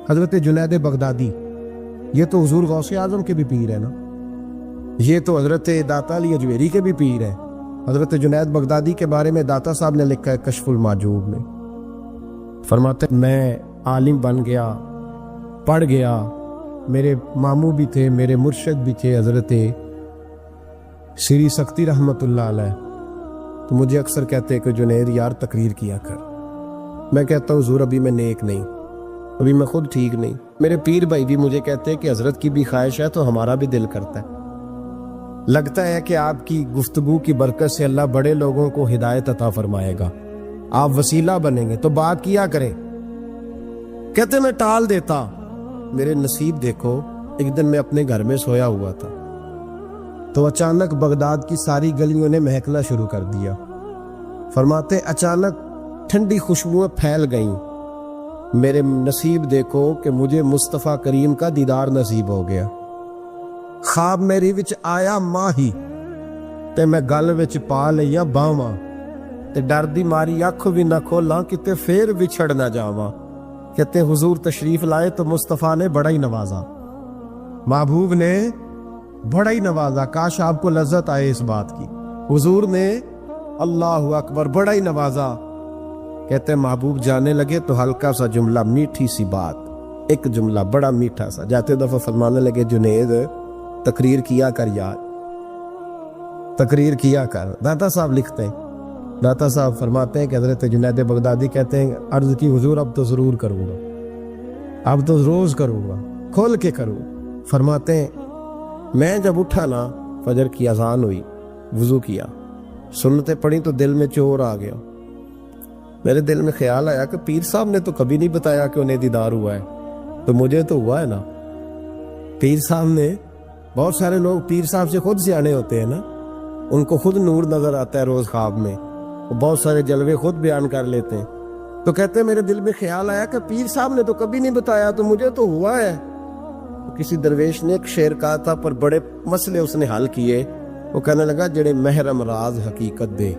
حضرت جنید بغدادی، یہ تو حضور غوث اعظم کے بھی پیر ہے نا، یہ تو حضرت داتا علی اجویری کے بھی پیر ہے۔ حضرت جنید بغدادی کے بارے میں داتا صاحب نے لکھا ہے کشف المعجوب میں، فرماتے میں عالم بن گیا، پڑھ گیا، میرے ماموں بھی تھے، میرے مرشد بھی تھے حضرت سری سختی رحمت اللہ علیہ، تو مجھے اکثر کہتے کہ جنید یار تقریر کیا کر۔ میں کہتا ہوں حضور ابھی میں نیک نہیں، ابھی میں خود ٹھیک نہیں۔ میرے پیر بھائی بھی مجھے کہتے ہیں کہ حضرت کی بھی خواہش ہے تو ہمارا بھی دل کرتا ہے، لگتا ہے کہ آپ کی گفتگو کی برکت سے اللہ بڑے لوگوں کو ہدایت عطا فرمائے گا، آپ وسیلہ بنیں گے تو بات کیا کریں۔ کہتے میں ٹال دیتا، میرے نصیب دیکھو، ایک دن میں اپنے گھر میں سویا ہوا تھا تو اچانک بغداد کی ساری گلیوں نے مہکنا شروع کر دیا۔ فرماتے اچانک ٹھنڈی خوشبوئیں پھیل گئیں، میرے نصیب دیکھو کہ مجھے مصطفیٰ کریم کا دیدار نصیب ہو گیا۔ خواب میری وچ آیا ماہی تے میں گل وچ پا لیا باواں، تے ڈر دی ماری اکھ بھی نہ کھولاں کتے پھر وچھڑ نہ جاواں۔ کہتے حضور تشریف لائے تو مصطفیٰ نے بڑا ہی نوازا، محبوب نے بڑا ہی نوازا۔ کاش آپ کو لذت آئے اس بات کی، حضور نے اللہ اکبر بڑا ہی نوازا۔ کہتے محبوب جانے لگے تو ہلکا سا جملہ، میٹھی سی بات، ایک جملہ بڑا میٹھا سا، جاتے دفعہ فرمانے لگے جنید تقریر کیا کر یار، تقریر کیا کر۔ داتا صاحب لکھتے ہیں، داتا صاحب فرماتے ہیں کہ حضرت جنید بغدادی کہتے ہیں عرض کی حضور اب تو ضرور کروں گا، اب تو روز کروں گا، کھول کے کروں۔ فرماتے ہیں میں جب اٹھا نا، فجر کی اذان ہوئی، وضو کیا، سنتیں پڑھی تو دل میں چور آ گیا۔ میرے دل میں خیال آیا کہ پیر صاحب نے تو کبھی نہیں بتایا کہ انہیں دیدار ہوا ہے، تو مجھے تو ہوا ہے نا۔ پیر صاحب نے، بہت سارے لوگ پیر صاحب سے خود سیانے ہوتے ہیں نا، ان کو خود نور نظر آتا ہے روز خواب میں، وہ بہت سارے جلوے خود بیان کر لیتے ہیں۔ تو کہتے ہیں میرے دل میں خیال آیا کہ پیر صاحب نے تو کبھی نہیں بتایا، تو مجھے تو ہوا ہے۔ کسی درویش نے ایک شعر کہا تھا، پر بڑے مسئلے اس نے حل کیے۔ وہ کہنے لگا جڑے محرم راز حقیقت دے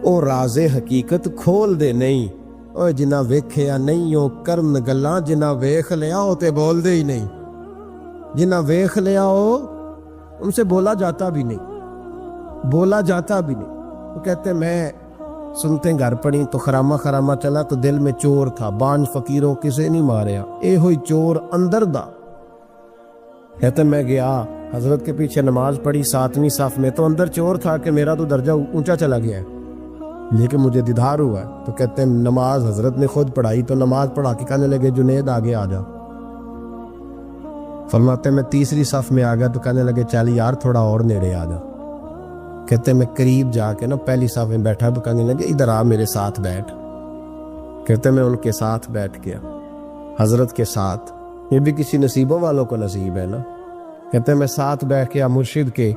او راز حقیقت کھول دے نہیں، او جنہ ویکھیا نہیں او کرن گلاں، جنہ ویکھ لیا او تے بول دے ہی نہیں، جنہ ویکھ لیا او ان سے بولا جاتا بھی نہیں، بولا جاتا بھی نہیں۔ وہ کہتے میں سنتے گھر پڑی تو خرامہ خرامہ چلا تو دل میں چور تھا، بانج فقیروں کسے نہیں ماریا، اے ہوئی چور اندر دا۔ کہتے میں گیا حضرت کے پیچھے نماز پڑھی 7ویں صف میں، تو اندر چور تھا کہ میرا تو درجہ اونچا چلا گیا ہے لیکن مجھے دیدار ہوا ہے۔ تو کہتے ہیں نماز حضرت نے خود پڑھائی تو نماز پڑھا کے کہنے لگے جنید آگے آ جا۔ فرماتے میں 3ری صف میں آ گیا تو کہنے لگے چل یار تھوڑا اور نیڑے آ جا۔ کہتے میں قریب جا کے نا پہلی صف میں بیٹھا تو کہنے لگے ادھر آ میرے ساتھ بیٹھ۔ کہتے میں ان کے ساتھ بیٹھ گیا، حضرت کے ساتھ، یہ بھی کسی نصیبوں والوں کو نصیب ہے نا۔ کہتے میں ساتھ بیٹھ گیا مرشد کے،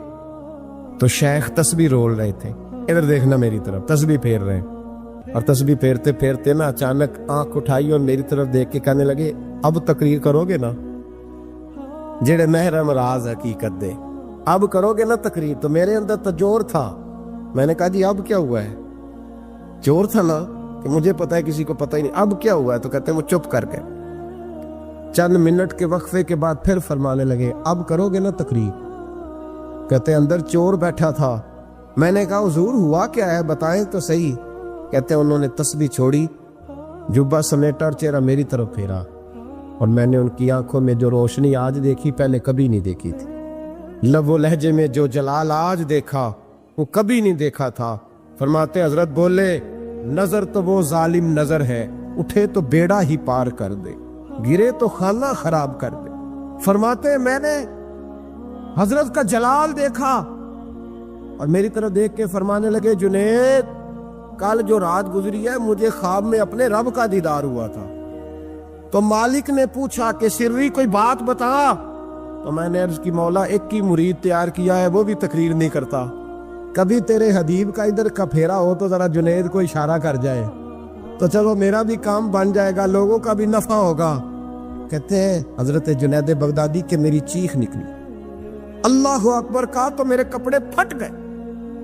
تو شیخ تسبیح رول رہے تھے، ادھر دیکھنا میری طرف، تسبیح پھیر رہے ہیں، اور تسبیح پھیرتے پھیرتے نا اچانک آنکھ اٹھائی اور میری طرف دیکھ کے کہنے لگے اب تقریر کرو گے نا، جڑے محرم راز حقیقت دے، اب کرو گے نا تقریر۔ تو میرے اندر تو جور تھا، میں نے کہا جی اب کیا ہوا ہے؟ جور تھا نا کہ مجھے پتا ہے کسی کو پتہ ہی نہیں، اب کیا ہوا ہے؟ تو کہتے ہیں وہ چپ کر گئے۔ چند منٹ کے وقفے کے بعد پھر فرمانے لگے اب کرو گے نا تقریر؟ کہتے ہیں اندر چور بیٹھا تھا، میں نے کہا حضور ہوا کیا ہے بتائیں تو صحیح۔ کہتے ہیں انہوں نے تسبیح چھوڑی، جبہ سمیٹا اور چہرہ میری طرف پھیرا، اور میں نے ان کی آنکھوں میں جو روشنی آج دیکھی پہلے کبھی نہیں دیکھی تھی، لب و لہجے میں جو جلال آج دیکھا وہ کبھی نہیں دیکھا تھا۔ فرماتے حضرت بولے نظر تو وہ ظالم نظر ہے، اٹھے تو بیڑا ہی پار کر دے، گرے تو خانہ خراب کر دے۔ فرماتے میں نے حضرت کا جلال دیکھا اور میری طرف دیکھ کے فرمانے لگے جنید کل جو رات گزری ہے مجھے خواب میں اپنے رب کا دیدار ہوا تھا، تو مالک نے پوچھا کہ سری کوئی بات بتا، تو میں نے عرض کی مولا ایک کی مرید تیار کیا ہے وہ بھی تقریر نہیں کرتا، کبھی تیرے حبیب کا ادھر کا پھیرا ہو تو ذرا جنید کو اشارہ کر جائے تو چلو میرا بھی کام بن جائے گا، لوگوں کا بھی نفع ہوگا۔ کہتے ہیں حضرت جنید بغدادی کے میری چیخ نکلی، اللہ اکبر کہا تو میرے کپڑے پھٹ گئے،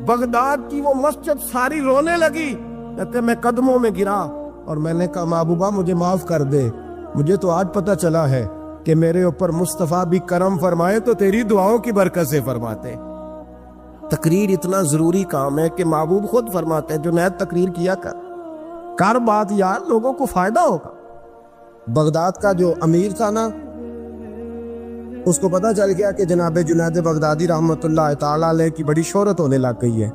بغداد کی وہ مسجد ساری رونے لگی۔ کہتے میں قدموں میں گرا اور میں نے کہا محبوبہ مجھے معاف کر دے، مجھے تو آج پتہ چلا ہے کہ میرے اوپر مصطفیٰ بھی کرم فرمائے تو تیری دعاؤں کی برکت سے فرماتے۔ تقریر اتنا ضروری کام ہے کہ محبوب خود فرماتے ہیں جنید تقریر کیا کر بات یار، لوگوں کو فائدہ ہوگا۔ بغداد کا جو امیر تھا نا، اس کو پتہ چل گیا کہ جناب جنید بغدادی رحمۃ اللہ تعالی علیہ کی بڑی شہرت ہونے لگ گئی ہے،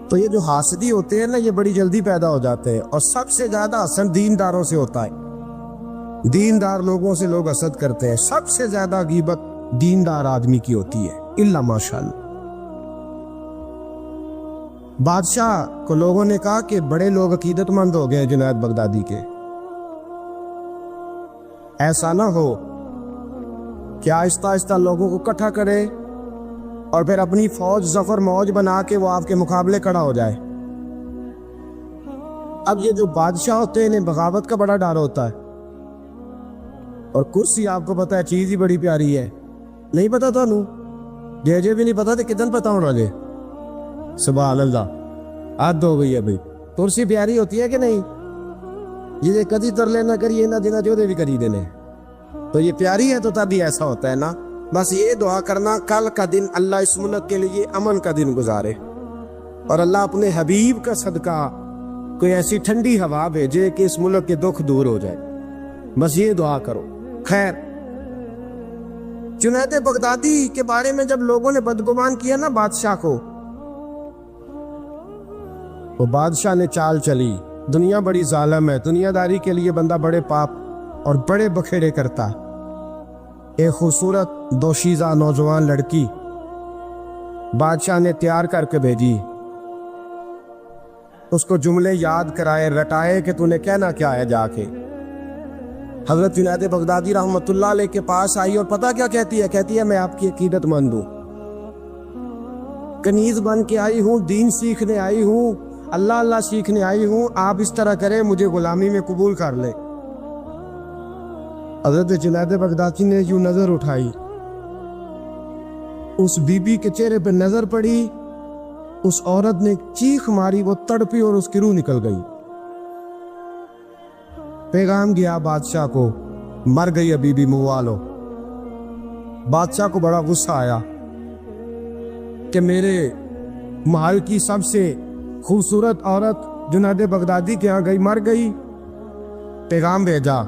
تو یہ جو حاسدی ہوتے ہیں نا، یہ بڑی جلدی پیدا ہو جاتے ہیں، اور سب سے زیادہ حسد دینداروں سے ہوتا ہے۔ دیندار لوگوں سے لوگ حسد کرتے ہیں، سب سے زیادہ غیبت دیندار آدمی کی ہوتی ہے، الا ماشاءاللہ۔ بادشاہ کو لوگوں نے کہا کہ بڑے لوگ عقیدت مند ہو گئے جنید بغدادی کے، ایسا نہ ہو کہ آہستہ آہستہ لوگوں کو اکٹھا کرے اور پھر اپنی فوج ظفر موج بنا کے وہ آپ کے مقابلے کھڑا ہو جائے۔ اب یہ جو بادشاہ ہوتے ہیں انہیں بغاوت کا بڑا ڈر ہوتا ہے، اور کرسی آپ کو پتا ہے چیز ہی بڑی پیاری ہے۔ نہیں پتا تھا نو جے بھی نہیں پتا تو کتن پتا ہونا جے؟ سبحان اللہ، حد ہو گئی ہے بھائی۔ کرسی پیاری ہوتی ہے کہ نہیں؟ یہ کدی ترلے نہ کریے نہ دینا جو دے بھی کری دینے، تو یہ پیاری ہے تو تبھی ایسا ہوتا ہے نا۔ بس یہ دعا کرنا کل کا دن اللہ اس ملک کے لیے امن کا دن گزارے، اور اللہ اپنے حبیب کا صدقہ کوئی ایسی ٹھنڈی ہوا بھیجے کہ اس ملک کے دکھ دور ہو جائے، بس یہ دعا کرو۔ خیر، جنید بغدادی کے بارے میں جب لوگوں نے بدگمان کیا نا بادشاہ کو، وہ بادشاہ نے چال چلی، دنیا بڑی ظالم ہے، دنیا داری کے لیے بندہ بڑے پاپ اور بڑے بکھیڑے کرتا۔ ایک خوبصورت دوشیزہ نوجوان لڑکی بادشاہ نے تیار کر کے بھیجی، اس کو جملے یاد کرائے، رٹائے کہ تو نے کہنا کیا ہے جا کے۔ حضرت جنید بغدادی رحمۃ اللہ علیہ کے پاس آئی اور پتہ کیا کہتی ہے؟ کہتی ہے میں آپ کی عقیدت مند ہوں، کنیز بن کے آئی ہوں، دین سیکھنے آئی ہوں، اللہ اللہ سیکھنے آئی ہوں، آپ اس طرح کریں مجھے غلامی میں قبول کر لیں۔ حضرت جنید بغدادی نے یوں نظر اٹھائی، اس بی بی کے چہرے پہ نظر پڑی، اس عورت نے چیخ ماری، وہ تڑپی اور اس کی روح نکل گئی۔ پیغام گیا بادشاہ کو، مر گئی ہے بی بی، منوا لو۔ بادشاہ کو بڑا غصہ آیا کہ میرے محل کی سب سے خوبصورت عورت جنید بغدادی کے ہاں گئی، مر گئی۔ پیغام بھیجا،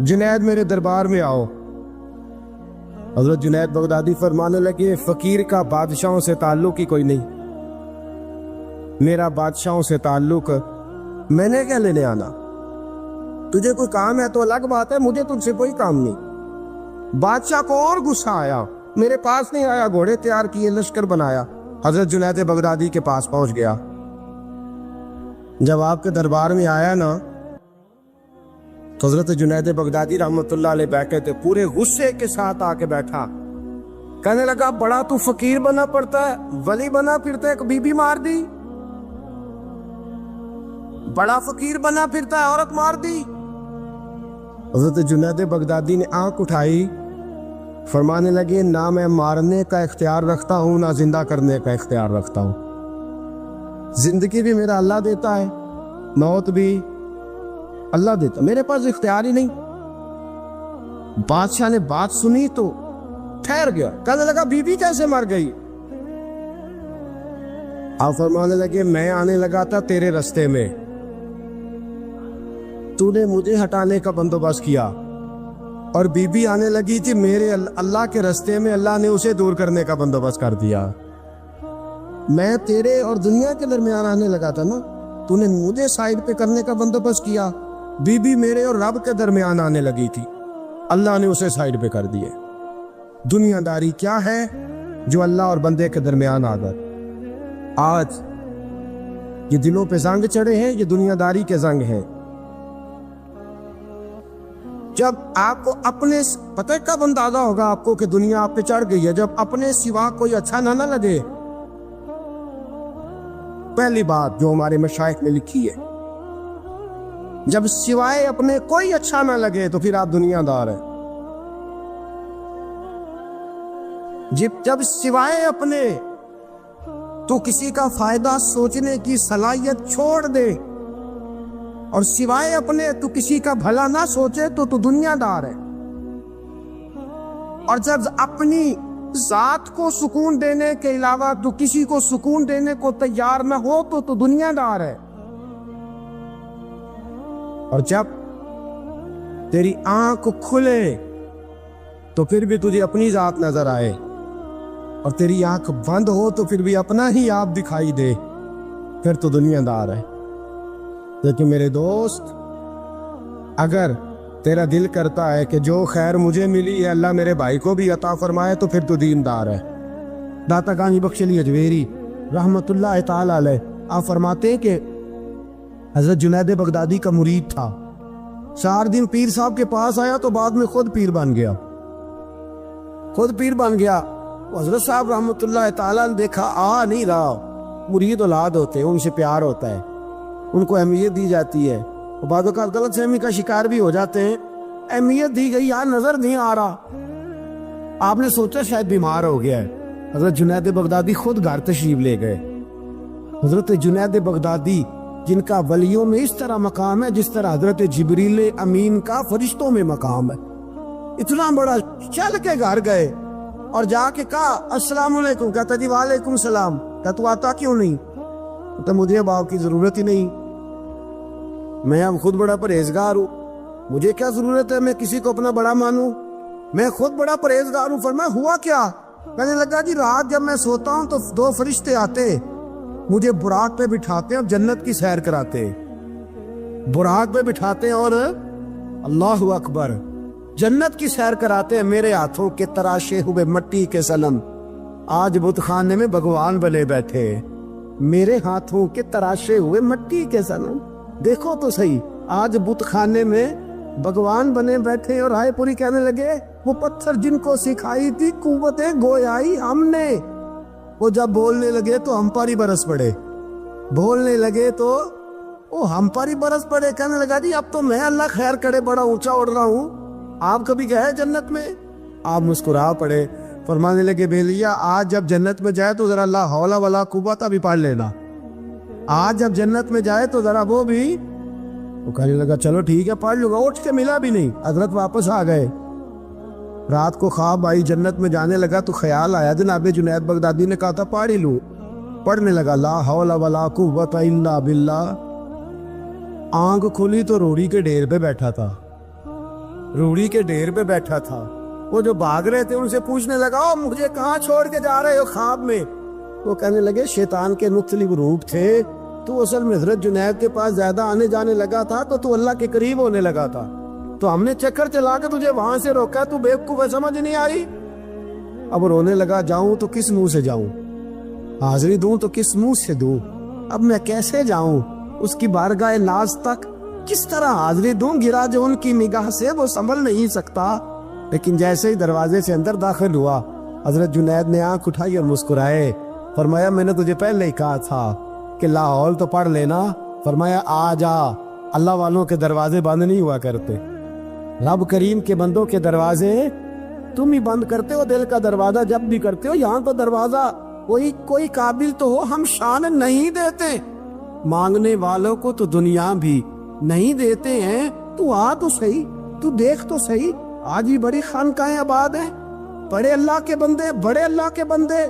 جنید میرے دربار میں آؤ۔ حضرت جنید بغدادی فرمانے لگے فقیر کا بادشاہوں سے تعلق ہی کوئی نہیں، میرا بادشاہوں سے تعلق، میں نے کیا لینے آنا؟ تجھے کوئی کام ہے تو الگ بات ہے، مجھے تجھ سے کوئی کام نہیں۔ بادشاہ کو اور غصہ آیا، میرے پاس نہیں آیا، گھوڑے تیار کیے، لشکر بنایا، حضرت جنید بغدادی کے پاس پہنچ گیا۔ جب آپ کے دربار میں آیا نا تو حضرت جنید بغدادی رحمۃ اللہ علیہ بیٹھے تھے، پورے غصے کے ساتھ آ کے بیٹھا، کہنے لگا بڑا تو فقیر بنا پڑتا ہے، ولی بنا پھرتا ہے، بی بی مار دی، بڑا فقیر بنا پھرتا ہے، عورت مار دی۔ حضرت جنید بغدادی نے آنکھ اٹھائی، فرمانے لگے نہ میں مارنے کا اختیار رکھتا ہوں نہ زندہ کرنے کا اختیار رکھتا ہوں، زندگی بھی میرا اللہ دیتا ہے، موت بھی اللہ دیتا، میرے پاس اختیار ہی نہیں۔ بادشاہ نے بات سنی تو ٹھہر گیا، کہنے لگا بی بی کیسے مر گئی؟ آپ فرمانے لگے میں آنے لگا تھا تیرے رستے میں، تو نے مجھے ہٹانے کا بندوبست کیا، اور بی بی آنے لگی تھی میرے اللہ کے رستے میں، اللہ نے اسے دور کرنے کا بندوبست کر دیا۔ میں تیرے اور دنیا کے درمیان آنے لگا تھا نا، تو نے مجھے سائڈ پہ کرنے کا بندوبست کیا، بی بی میرے اور رب کے درمیان آنے لگی تھی، اللہ نے اسے سائڈ پہ کر دیے۔ دنیا داری کیا ہے جو اللہ اور بندے کے درمیان آ گئے۔ آج یہ دلوں پہ زنگ چڑھے ہیں، یہ دنیا داری کے زنگ ہیں۔ جب آپ کو اپنے پتہ کب اندازہ ہوگا آپ کو کہ دنیا آپ پہ چڑھ گئی ہے؟ جب اپنے سوا کوئی اچھا نہ لگے۔ پہلی بات جو ہمارے مشائخ نے لکھی ہے، جب سوائے اپنے کوئی اچھا نہ لگے تو پھر آپ دنیا دار ہیں۔ جب سوائے اپنے تو کسی کا فائدہ سوچنے کی صلاحیت چھوڑ دے اور سوائے اپنے تو کسی کا بھلا نہ سوچے تو دنیا دار ہے، اور جب اپنی ذات کو سکون دینے کے علاوہ تو کسی کو سکون دینے کو تیار نہ ہو تو دنیا دار ہے۔ اور جب تیری آنکھ کھلے تو پھر بھی تجھے اپنی ذات نظر آئے، اور تیری آنکھ بند ہو تو پھر بھی اپنا ہی آپ دکھائی دے، پھر تو دنیا دار ہے۔ لیکن میرے دوست، اگر تیرا دل کرتا ہے کہ جو خیر مجھے ملی ہے اللہ میرے بھائی کو بھی عطا فرمائے تو پھر تو دیندار ہے۔ داتا گانجی بخش علی اجویری رحمت اللہ تعالی علیہ آپ فرماتے ہیں کہ حضرت جنید بغدادی کا مرید تھا، 4 دن پیر صاحب کے پاس آیا تو بعد میں خود پیر بن گیا، خود پیر بن گیا۔ حضرت صاحب رحمت اللہ تعالیٰ نے دیکھا آ نہیں رہا، مرید اولاد ہوتے ہیں، ان سے پیار ہوتا ہے، ان کو اہمیت دی جاتی ہے، اور بعض اوقات غلط فہمی کا شکار بھی ہو جاتے ہیں، اہمیت دی گئی، یار نظر نہیں آ رہا، آپ نے سوچا شاید بیمار ہو گیا ہے۔ حضرت جنید بغدادی خود گھر تشریف لے گئے۔ حضرت جنید بغدادی جن کا ولیوں میں اس طرح مقام ہے جس طرح حضرت جبریل امین کا فرشتوں میں مقام ہے، اتنا بڑا، چل کے گھر گئے اور جا کے کہا السلام علیکم، کہتا جی وعلیکم السلام، کہتا تو آتا کیوں نہیں؟ کہتا مجھے اب آپ کی ضرورت ہی نہیں، میں اب خود بڑا پرہیزگار ہوں، مجھے کیا ضرورت ہے میں کسی کو اپنا بڑا مانوں، میں خود بڑا پرہیزگار ہوں۔ فرمایا ہوا کیا؟ کہنے لگا جی رات جب میں سوتا ہوں تو 2 فرشتے آتے مجھے براق پہ بٹھاتے اور جنت کی سیر کراتے، براق پہ بٹھاتے اور اللہ اکبر جنت کی سیر کراتے ہیں، میرے ہاتھوں کے تراشے ہوئے مٹی کے صنم آج بت خانے میں بھگوان بنے بیٹھے، میرے ہاتھوں کے تراشے ہوئے مٹی کے صنم، دیکھو تو صحیح، آج بت خانے میں بھگوان بنے بیٹھے۔ اور رائے پوری کہنے لگے وہ پتھر جن کو سکھائی تھی قوت گویائی ہم نے، وہ جب بولنے لگے تو ہم پر ہی برس پڑے، بولنے لگے تو وہ ہم پر ہی برس پڑے۔ کہنے لگا جی اب تو میں اللہ خیر کرے بڑا اونچا اڑ رہا ہوں، آپ کبھی گئے جنت میں؟ آپ مسکرا پڑے، فرمانے لگے بھیلیا آج جب جنت میں جائے تو ذرا لا حول ولا قوت بھی پڑھ لینا، آج جب جنت میں جائے تو ذرا وہ بھی۔ وہ کہنے لگا چلو ٹھیک ہے پڑھ لوں گا، اٹھ کے ملا بھی نہیں، حضرت واپس آ گئے۔ رات کو خواب آئی، جنت میں جانے لگا تو خیال آیا، جناب جنید بغدادی نے کہا تھا پڑھ ہی لوں، پڑھنے لگا لا حول ولا قوت الا باللہ۔ آنکھ کھلی تو روڑی کے ڈھیر پہ بیٹھا تھا، روڑی کے ڈھیر پہ بیٹھا تھا، وہ جو بھاگ رہے تھے ان سے پوچھنے لگا او مجھے کہاں چھوڑ کے جا رہے ہو خواب میں؟ وہ کہنے لگے شیطان کے مختلف روپ تھے، تو اصل میں حضرت جنید کے پاس زیادہ آنے جانے لگا تھا تو اللہ کے قریب ہونے لگا تھا، تو ہم نے چکر چلا کے تجھے وہاں سے روکا، تو بیوقوف ہے سمجھ نہیں آئی۔ اب رونے لگا جاؤں تو کس منہ سے جاؤں، حاضری دوں تو کس منہ سے دوں، اب میں کیسے جاؤں اس کی بارگاہ ناز تک، کس طرح حاضری دوں، گرا جو ان کی نگاہ سے وہ سنبھل نہیں سکتا۔ لیکن جیسے ہی دروازے سے اندر داخل ہوا حضرت جنید نے آنکھ اٹھائی اور مسکرائے، فرمایا میں نے تجھے پہلے ہی کہا تھا کہ لاہور تو پڑھ لینا، فرمایا آ جا، اللہ والوں کے دروازے بند نہیں ہوا کرتے، رب کریم کے بندوں کے دروازے تم ہی بند کرتے ہو، دل کا دروازہ جب بھی کرتے ہو، یہاں تو دروازہ کوئی قابل تو ہو، ہم شان نہیں دیتے، مانگنے والوں کو تو دنیا بھی نہیں دیتے ہیں، تو آ تو صحیح، تو دیکھ تو صحیح، آج ہی بڑی خانقاہیں آباد ہیں، بڑے اللہ کے بندے، بڑے اللہ کے بندے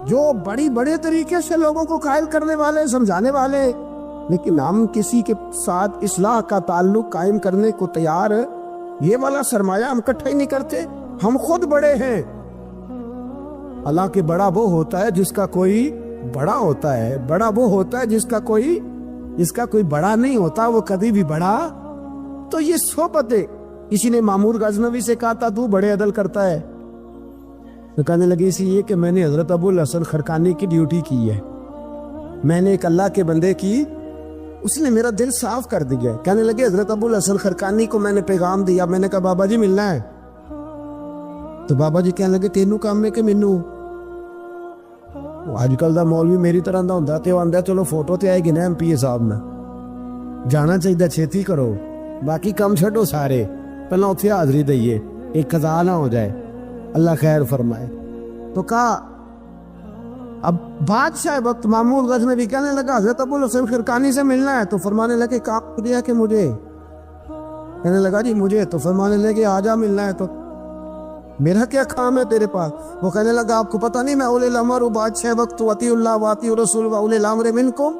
جو بڑے طریقے سے لوگوں کو قائل کرنے والے، سمجھانے والے، لیکن ہم کسی کے ساتھ اصلاح کا تعلق قائم کرنے کو تیار، یہ والا سرمایہ ہم اکٹھا ہی نہیں کرتے، ہم خود بڑے ہیں۔ اللہ کے بڑا وہ ہوتا ہے جس کا کوئی بڑا ہوتا ہے، بڑا وہ ہوتا ہے جس کا کوئی بڑا نہیں ہوتا، وہ کبھی بھی بڑا۔ تو یہ صحبت ہے، کسی نے مامور غزنوی سے کہا تھا تو بڑے عدل کرتا ہے، تو کہنے لگے اسی لیے کہ میں نے حضرت ابو الحسن خرقانی کی ڈیوٹی کی ہے، میں نے ایک اللہ کے بندے کی، اس نے میرا دل صاف کر دیا ہے۔ کہنے لگے حضرت ابو الحسن خرقانی کو میں نے پیغام دیا، میں نے کہا بابا جی ملنا ہے، تو بابا جی کہنے لگے تینوں کام میں کہ مینوں آج کل دا مولوی میری طرح دا ہوندا تے آندا چلو فوٹو تے آئے گی نا MP صاحب نے، جانا چاہیے چھیتی کرو، باقی کام چھڈو سارے، پہلے اتنے حاضری دئیے، ایک قضا نہ ہو جائے، اللہ خیر فرمائے۔ تو کہا اب بادشاہ وقت محمود غزنوی کہنے لگا حضرت ابو الحسن خرقانی سے ملنا ہے، تو فرمانے لگے کہاں دیا کہ مجھے، کہنے لگا جی مجھے، تو فرمانے لگے آجا ملنا ہے، تو میرا کیا کام ہے تیرے پاس؟ وہ کہنے لگا آپ کو پتہ نہیں میں اولی الامر ہوں، بادشاہ وقت اطیعوا اللہ واطیعوا الرسول واولی الامر منکم؟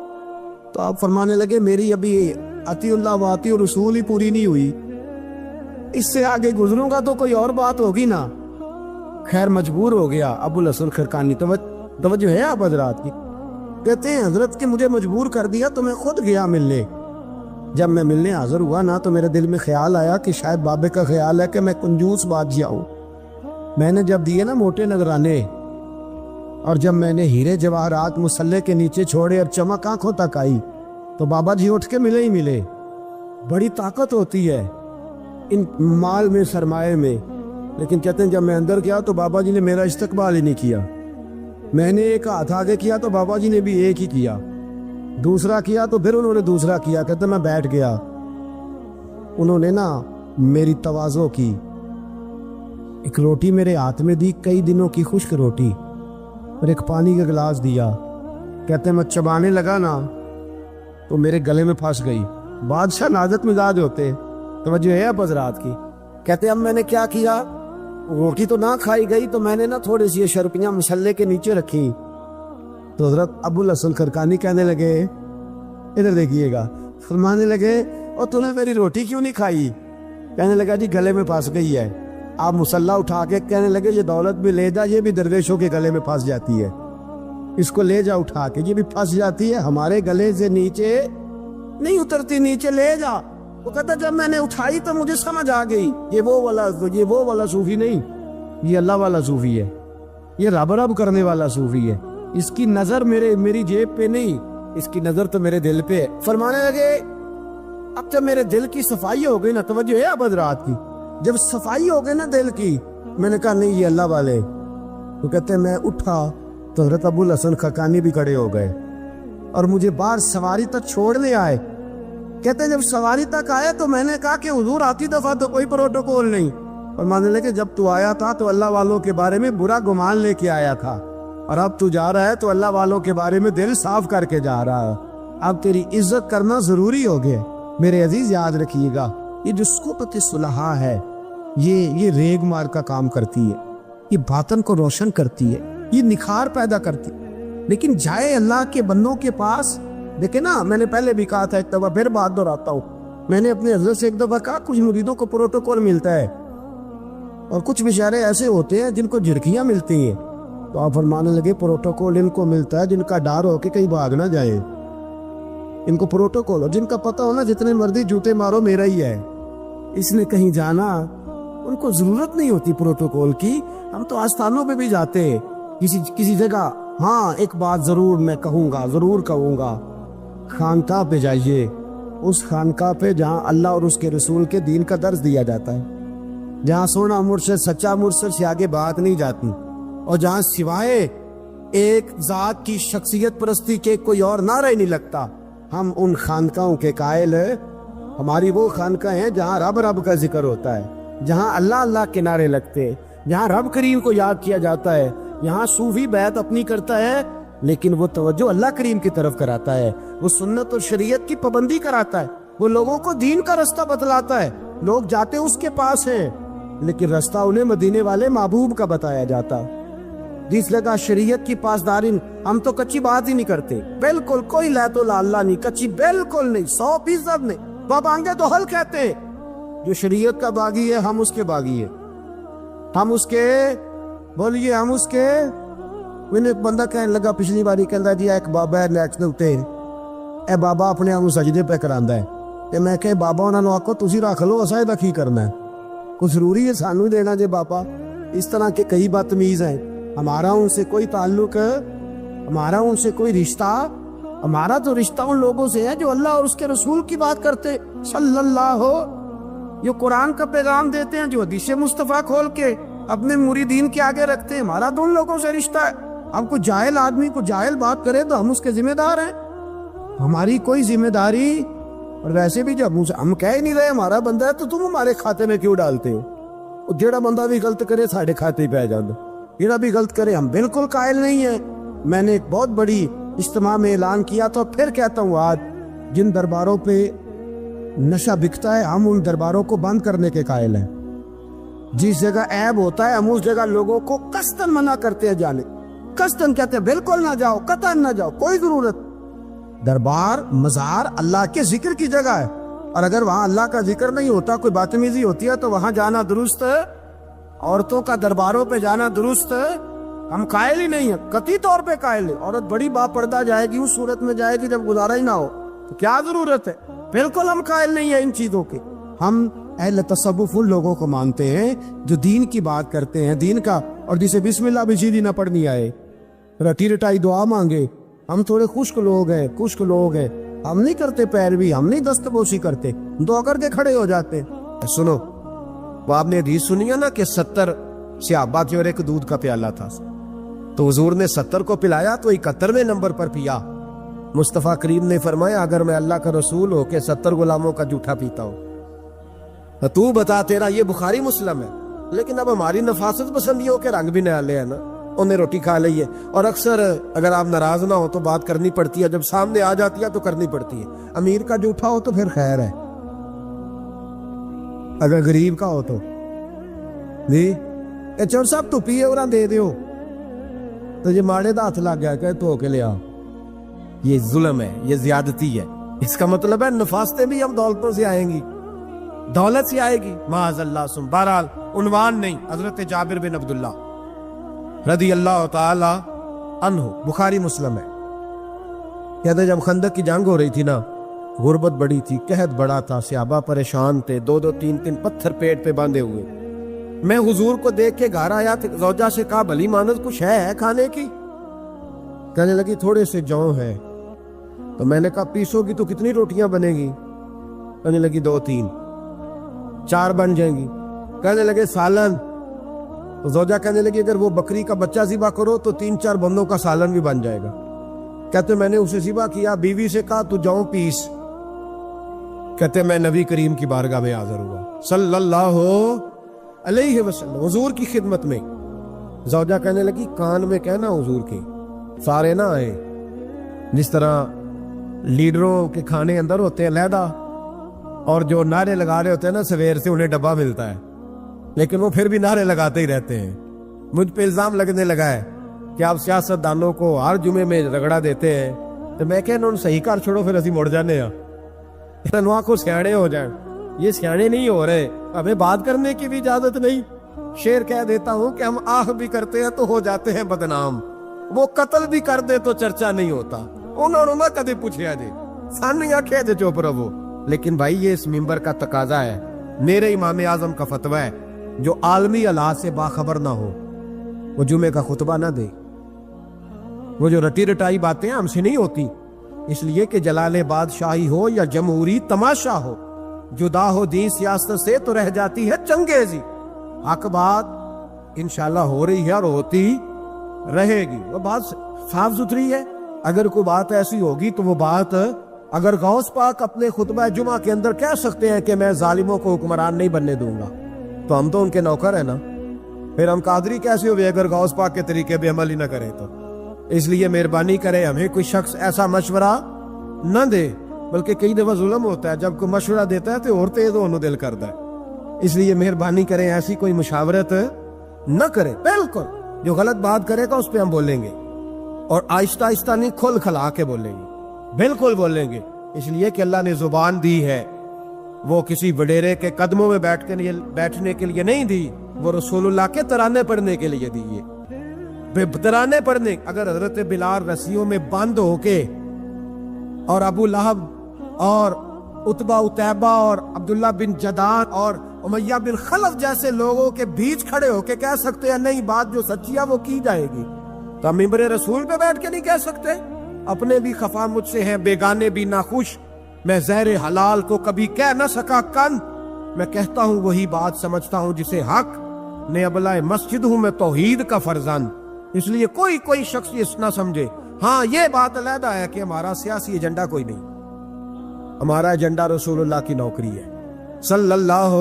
تو آپ فرمانے لگے میری ابھی اطیعوا اللہ واطیعوا الرسول ہی پوری نہیں ہوئی، اس سے آگے گزروں گا تو کوئی اور بات ہوگی نا۔ خیر مجبور ہو گیا ابو الحسن خرقانی، توجہ ہے آپ حضرات کی، کہتے ہیں حضرت کے مجھے مجبور کر دیا تو میں خود گیا ملنے۔ جب میں ملنے حاضر ہوا نا تو میرے دل میں خیال آیا کہ شاید بابے کا خیال ہے کہ میں کنجوس بادشاہ ہوں۔ میں نے جب دیے نا موٹے نذرانے، اور جب میں نے ہیرے جواہرات مصلے کے نیچے چھوڑے اور چمک آنکھوں تک آئی، تو بابا جی اٹھ کے ملے ہی ملے۔ بڑی طاقت ہوتی ہے ان مال میں، سرمایے میں، لیکن کہتے ہیں جب میں اندر گیا تو بابا جی نے میرا استقبال ہی نہیں کیا۔ میں نے ایک ہاتھ آگے کیا تو بابا جی نے بھی ایک ہی کیا، دوسرا کیا تو پھر انہوں نے دوسرا کیا۔ کہتے میں بیٹھ گیا، انہوں نے نا میری تواضع کی، ایک روٹی میرے ہاتھ میں دی، کئی دنوں کی خشک روٹی، اور ایک پانی کا گلاس دیا۔ کہتے میں چبانے لگا نا تو میرے گلے میں پھنس گئی۔ بادشاہ نازک مزاج ہوتے، توجہ ہے اب حضرات کی۔ کہتے اب میں نے کیا کیا، روٹی تو نہ کھائی گئی تو میں نے نا تھوڑی سی شرپیاں مصلے کے نیچے رکھی۔ تو حضرت ابو الحسن خرقانی کہنے لگے ادھر دیکھیے گا، فرمانے لگے اور تو نے میری روٹی کیوں نہیں کھائی؟ کہنے لگا جی گلے میں پھنس گئی ہے۔ آپ مصلہ اٹھا کے کہنے لگے یہ دولت بھی لے جا، یہ بھی درویشوں کے گلے میں پھنس جاتی ہے، اس کو لے جا اٹھا کے، یہ بھی پھنس جاتی ہے، ہمارے گلے سے نیچے نہیں اترتی، نیچے لے جا۔ وہ کہتا جب میں نے اٹھائی تو مجھے سمجھ آ گئی یہ وہ والا صوفی نہیں، یہ اللہ والا صوفی ہے، یہ رب رب کرنے والا صوفی ہے، اس کی نظر میری جیب پہ نہیں، اس کی نظر تو میرے دل پہ ہے۔ فرمانے لگے اب جب میرے دل کی صفائی ہو گئی نا، توجہ ہے اب حضرات کی، جب صفائی ہو گئی نا دل کی، میں نے کہا نہیں یہ اللہ والے۔ تو کہتے ہیں میں اٹھا تو حضرت ابو الحسن خرقانی بھی کھڑے ہو گئے اور مجھے باہر سواری تک چھوڑنے آئے۔ کہتے ہیں جب سواری تک آیا تو میں نے کہا کہ حضور آتی دفعہ تو کوئی پروٹوکول نہیں، اور ماننے لگے جب تو آیا تھا تو اللہ والوں کے بارے میں برا گمان لے کے آیا تھا، اور اب تو جا رہا ہے تو اللہ والوں کے بارے میں دل صاف کر کے جا رہا ہے، اب تیری عزت کرنا ضروری ہو گیا۔ میرے عزیز یاد رکھیے گا، یہ جو صحبت صلحاء ہے یہ ریگ مار کا کام کرتی ہے، یہ باطن کو روشن کرتی ہے، یہ نکھار پیدا کرتی ہے۔ لیکن جائے اللہ کے بندوں کے پاس، دیکھیں نا میں نے پہلے بھی کہا تھا، ایک دفعہ پھر بات دہراتا ہوں، میں نے اپنے حضرت سے ایک دفعہ کہا کچھ مریدوں کو پروٹوکول ملتا ہے اور کچھ بیچارے ایسے ہوتے ہیں جن کو جھڑکیاں ملتی ہیں، تو آپ فرمانے لگے پروٹوکول ان کو ملتا ہے جن کا ڈر ہو کہ کہیں بھاگ نہ جائے، ان کو پروٹوکول ہو، جن کا پتہ ہونا جتنے مرضی جوتے مارو میرا ہی ہے، اس نے کہیں جانا، ان کو ضرورت نہیں ہوتی پروٹوکول کی۔ ہم تو آستانوں پہ بھی جاتے کسی جگہ، ہاں ایک بات ضرور میں ضرور کہوں گا، خانقاہ پہ جائیے، اس خانقاہ پہ جہاں اللہ اور اس کے رسول کے دین کا درس دیا جاتا ہے، جہاں سونا مرشد سچا مرشد سے آگے بات نہیں جاتی، اور جہاں سوائے ایک ذات کی شخصیت پرستی کے کوئی اور نعرہ ہی نہیں لگتا، ہم ان خانقاہوں کے قائل ہیں۔ ہماری وہ خانقاہ ہیں جہاں رب رب کا ذکر ہوتا ہے، جہاں اللہ اللہ کے نعرے لگتے، جہاں رب کریم کو یاد کیا جاتا ہے، یہاں صوفی بیعت اپنی کرتا ہے لیکن وہ توجہ اللہ کریم کی طرف کراتا ہے، وہ سنت اور شریعت کی پابندی کراتا ہے، وہ لوگوں کو دین کا رستہ بتلاتا ہے۔ لوگ جاتے اس کے پاس ہیں لیکن رستہ انہیں مدینے والے محبوب کا بتایا جاتا۔ جس لگا شریعت کی پاسداری، ہم تو کچی بات ہی نہیں کرتے، بالکل کوئی لہت و لالا نہیں، کچی بالکل نہیں، 100% نہیں، بابانگے تو حل کہتے ہیں۔ جو شریعت کا باغی ہے ہم اس کے باغی ہیں، ہم اس کے بولیے، ہم اس کے۔ میں ایک بندہ کہنے لگا پچھلی باری، کہندا جی ایک بابا ہے نیشنل تے، اے بابا اپنے آپ سجدے پہ کراندا ہے، تے میں کہ بابا انہاں نوں آکھو تسی رکھ لو، اساں دا کی کرنا ہے، کوئی ضروری ہے سانوں دینا جے بابا؟ اس طرح کے کئی بدتمیز ہیں، ہمارا ان سے کوئی تعلق، ہمارا ان سے کوئی رشتہ، ہمارا تو رشتہ ان لوگوں سے ہے جو اللہ اور اس کے رسول کی بات کرتے صلی اللہ ہو، جو قرآن کا پیغام دیتے ہیں، جو حدیث مصطفیٰ کھول کے اپنے مریدین کے آگے رکھتے ہیں، ہمارا تو ان لوگوں سے رشتہ ہے۔ ہم کو جاہل آدمی کو جاہل بات کرے تو ہم اس کے ذمہ دار ہیں، ہماری کوئی ذمہ داری۔ اور ویسے بھی جب ہم کہہ ہی نہیں رہے ہمارا بندہ ہے تو تم ہمارے کھاتے میں کیوں ڈالتے ہو؟ جیڑا بندہ بھی غلط کرے ساڑھے کھاتے ہی پہ جانا، جیڑا بھی غلط کرے ہم بالکل قائل نہیں ہیں، میں نے ایک بہت بڑی اجتماع میں اعلان کیا تو پھر کہتا ہوں آج جن درباروں پہ نشہ بکتا ہے ہم ان درباروں کو بند کرنے کے قائل ہیں. جس جگہ عیب ہوتا ہے ہم اس جگہ لوگوں کو قصداً منع کرتے ہیں جانے. قصداً کہتے ہیں بالکل نہ جاؤ، قطعاً نہ جاؤ، کوئی ضرورت. دربار مزار اللہ کے ذکر کی جگہ ہے، اور اگر وہاں اللہ کا ذکر نہیں ہوتا، کوئی بدتمیزی ہوتی ہے تو وہاں جانا درست ہے. عورتوں کا درباروں پہ جانا درست ہے؟ ہم قائل ہی نہیں ہیں، قطعی طور پہ قائل ہیں. عورت بڑی با پردہ جائے گی، اس صورت میں جائے گی جب گزارا ہی نہ ہو، تو کیا ضرورت ہے؟ بالکل ہم قائل نہیں ہیں ان چیزوں کے. ہم اہل تصوف ان لوگوں کو مانتے ہیں جو دین کی بات کرتے ہیں، دین کا، اور جسے بسم اللہ بھی سیدھی نہ پڑھنی آئے، رٹی رٹائی دعا مانگے. ہم تھوڑے خشک لوگ ہیں، ہم نہیں کرتے پیروی، ہم نہیں دست بوسی کرتے، دعا کر کے کھڑے ہو جاتے. سنو، وہ آپ نے حدیث سنی ہے نا کہ 70 صحابہ تھے اور ایک دودھ کا پیالہ تھا، تو حضور نے 70 کو پلایا تو 71ویں نمبر پر پیا. مصطفیٰ کریم نے فرمایا اگر میں اللہ کا رسول ہو کے 70 غلاموں کا جھوٹا پیتا ہوں تو بتا، تیرا یہ بخاری مسلم ہے. لیکن اب ہماری نفاست پسندیوں کے رنگ بھی نالے ہیں نا، انہیں روٹی کھا لئی ہے، اور اکثر اگر آپ ناراض نہ ہو تو بات کرنی پڑتی ہے، جب سامنے آ جاتی ہے تو کرنی پڑتی ہے. امیر کا جھوٹا ہو تو پھر خیر ہے، اگر غریب کا ہو تو جی چور صاحب تو پیے اور دے دیو، تو یہ ماڑے دا ہاتھ لگ گیا کہ تو کے لیا، یہ ظلم ہے، یہ زیادتی ہے. اس کا مطلب ہے نفاستیں بھی ہم دولتوں سے آئیں گی، دولت سے آئے گی، معاذ اللہ. بہرحال عنوان نہیں، حضرت جابر بن عبداللہ رضی اللہ تعالی عنہ، بخاری مسلم ہے، کہتے جب خندق کی جنگ ہو رہی تھی نا، غربت بڑی تھی، قحط بڑا تھا، صحابہ پریشان تھے، 2-2 3-3 پتھر پیٹ پہ باندھے ہوئے. میں حضور کو دیکھ کے گھر آیا، زوجہ سے کہا بھلی مانت کچھ ہے کھانے کی؟ کہنے لگی تھوڑے سے جوں ہے. تو میں نے کہا پیسو گی تو کتنی روٹیاں بنے گی؟ کہنے لگی 2-3. 4 بن جائیں گی. کہنے لگے سالن. تو زوجہ کہنے لگی اگر وہ بکری کا بچہ ذبح کرو تو 3-4 بندوں کا سالن بھی بن جائے گا. کہتے میں نے اسے ذبح کیا، بیوی سے کہا تو جاؤں پیس. کہتے میں نبی کریم کی بارگاہ میں حاضر ہوا صلی اللہ علیہ وسلم، حضور کی خدمت میں. زوجہ کہنے لگی کان میں کہنا حضور کے سارے نہ آئے. جس طرح لیڈروں کے کھانے اندر ہوتے ہیں علیحدہ، اور جو نعرے لگا رہے ہوتے ہیں نا سویر سے انہیں ڈبہ ملتا ہے، لیکن وہ پھر بھی نعرے لگاتے ہی رہتے ہیں. مجھ پہ الزام لگنے لگا ہے کہ آپ سیاست دانوں کو ہر جمعے میں رگڑا دیتے ہیں. تو میں کہ انہوں نے صحیح کر چھوڑو، پھر اسی مڑ جانے ہیں، تنوا کو سیاڑے ہو جائیں. یہ سیاڑے نہیں ہو رہے، ہمیں بات کرنے کی بھی اجازت نہیں. شعر کہہ دیتا ہوں کہ ہم آہ بھی کرتے ہیں تو ہو جاتے ہیں بدنام، وہ قتل بھی کر دے تو چرچا نہیں ہوتا. انہوں نے نہ کدے پوچھیا جی، سان آخیا جی چپ رہو. لیکن بھائی یہ اس ممبر کا تقاضا ہے، میرے امام اعظم کا فتویٰ ہے، جو عالمی حالات سے باخبر نہ ہو وہ جمعے کا خطبہ نہ دے. وہ جو رٹی رٹائی باتیں ہم سے نہیں ہوتی، اس لیے کہ جلال بادشاہی ہو یا جمہوری تماشا ہو، جدا ہو دین سیاست سے تو رہ جاتی ہے چنگیزی. حق بات انشاءاللہ ہو رہی ہے اور ہوتی رہے گی. وہ بات صاف ستھری ہے. اگر کوئی بات ایسی ہوگی تو وہ بات اگر غوث پاک اپنے خطبہ جمعہ کے اندر کہہ سکتے ہیں کہ میں ظالموں کو حکمران نہیں بننے دوں گا، تو ہم تو ان کے نوکر ہیں نا. پھر ہم قادری کیسے ہوئے اگر غوث پاک کے طریقے پہ عمل ہی نہ کریں تو؟ اس لیے مہربانی کرے ہمیں کوئی شخص ایسا مشورہ نہ دے. بلکہ کئی دفعہ ظلم ہوتا ہے، جب کوئی مشورہ دیتا ہے تو اور تیز ہونے دل کرتا ہے. اس لیے مہربانی کریں ایسی کوئی مشاورت نہ کرے. بالکل جو غلط بات کرے گا اس پہ ہم بولیں گے، اور آہستہ آہستہ نہیں، کھل کھلا کے بولیں گے، بالکل بولیں گے. اس لیے کہ اللہ نے زبان دی ہے، وہ کسی وڈیرے کے قدموں میں بیٹھنے کے لیے نہیں دی، وہ رسول اللہ کے ترانے پڑھنے کے لیے دی ہے. ترانے پڑھنے. اگر حضرت بلال رسیوں میں بند ہو کے اور ابو لہب اور عتبہ اتیبہ اور عبداللہ بن جدان اور امیہ بن خلف جیسے لوگوں کے بیچ کھڑے ہو کے کہہ سکتے ہیں نہیں بات جو سچی ہے وہ کی جائے گی، تو ہم ممبر رسول پہ بیٹھ کے نہیں کہہ سکتے؟ اپنے بھی خفا مجھ سے ہیں، بیگانے بھی ناخوش. میں زہر حلال کو کبھی کہہ نہ سکا کن، میں کہتا ہوں وہی بات سمجھتا ہوں جسے حق نے ابلہ مسجد ہوں میں توحید کا فرزند. اس لیے کوئی شخص یہ نہ سمجھے ہاں یہ بات علیحدہ ہے کہ ہمارا سیاسی ایجنڈا کوئی نہیں. ہمارا ایجنڈا رسول اللہ کی نوکری ہے صلی اللہ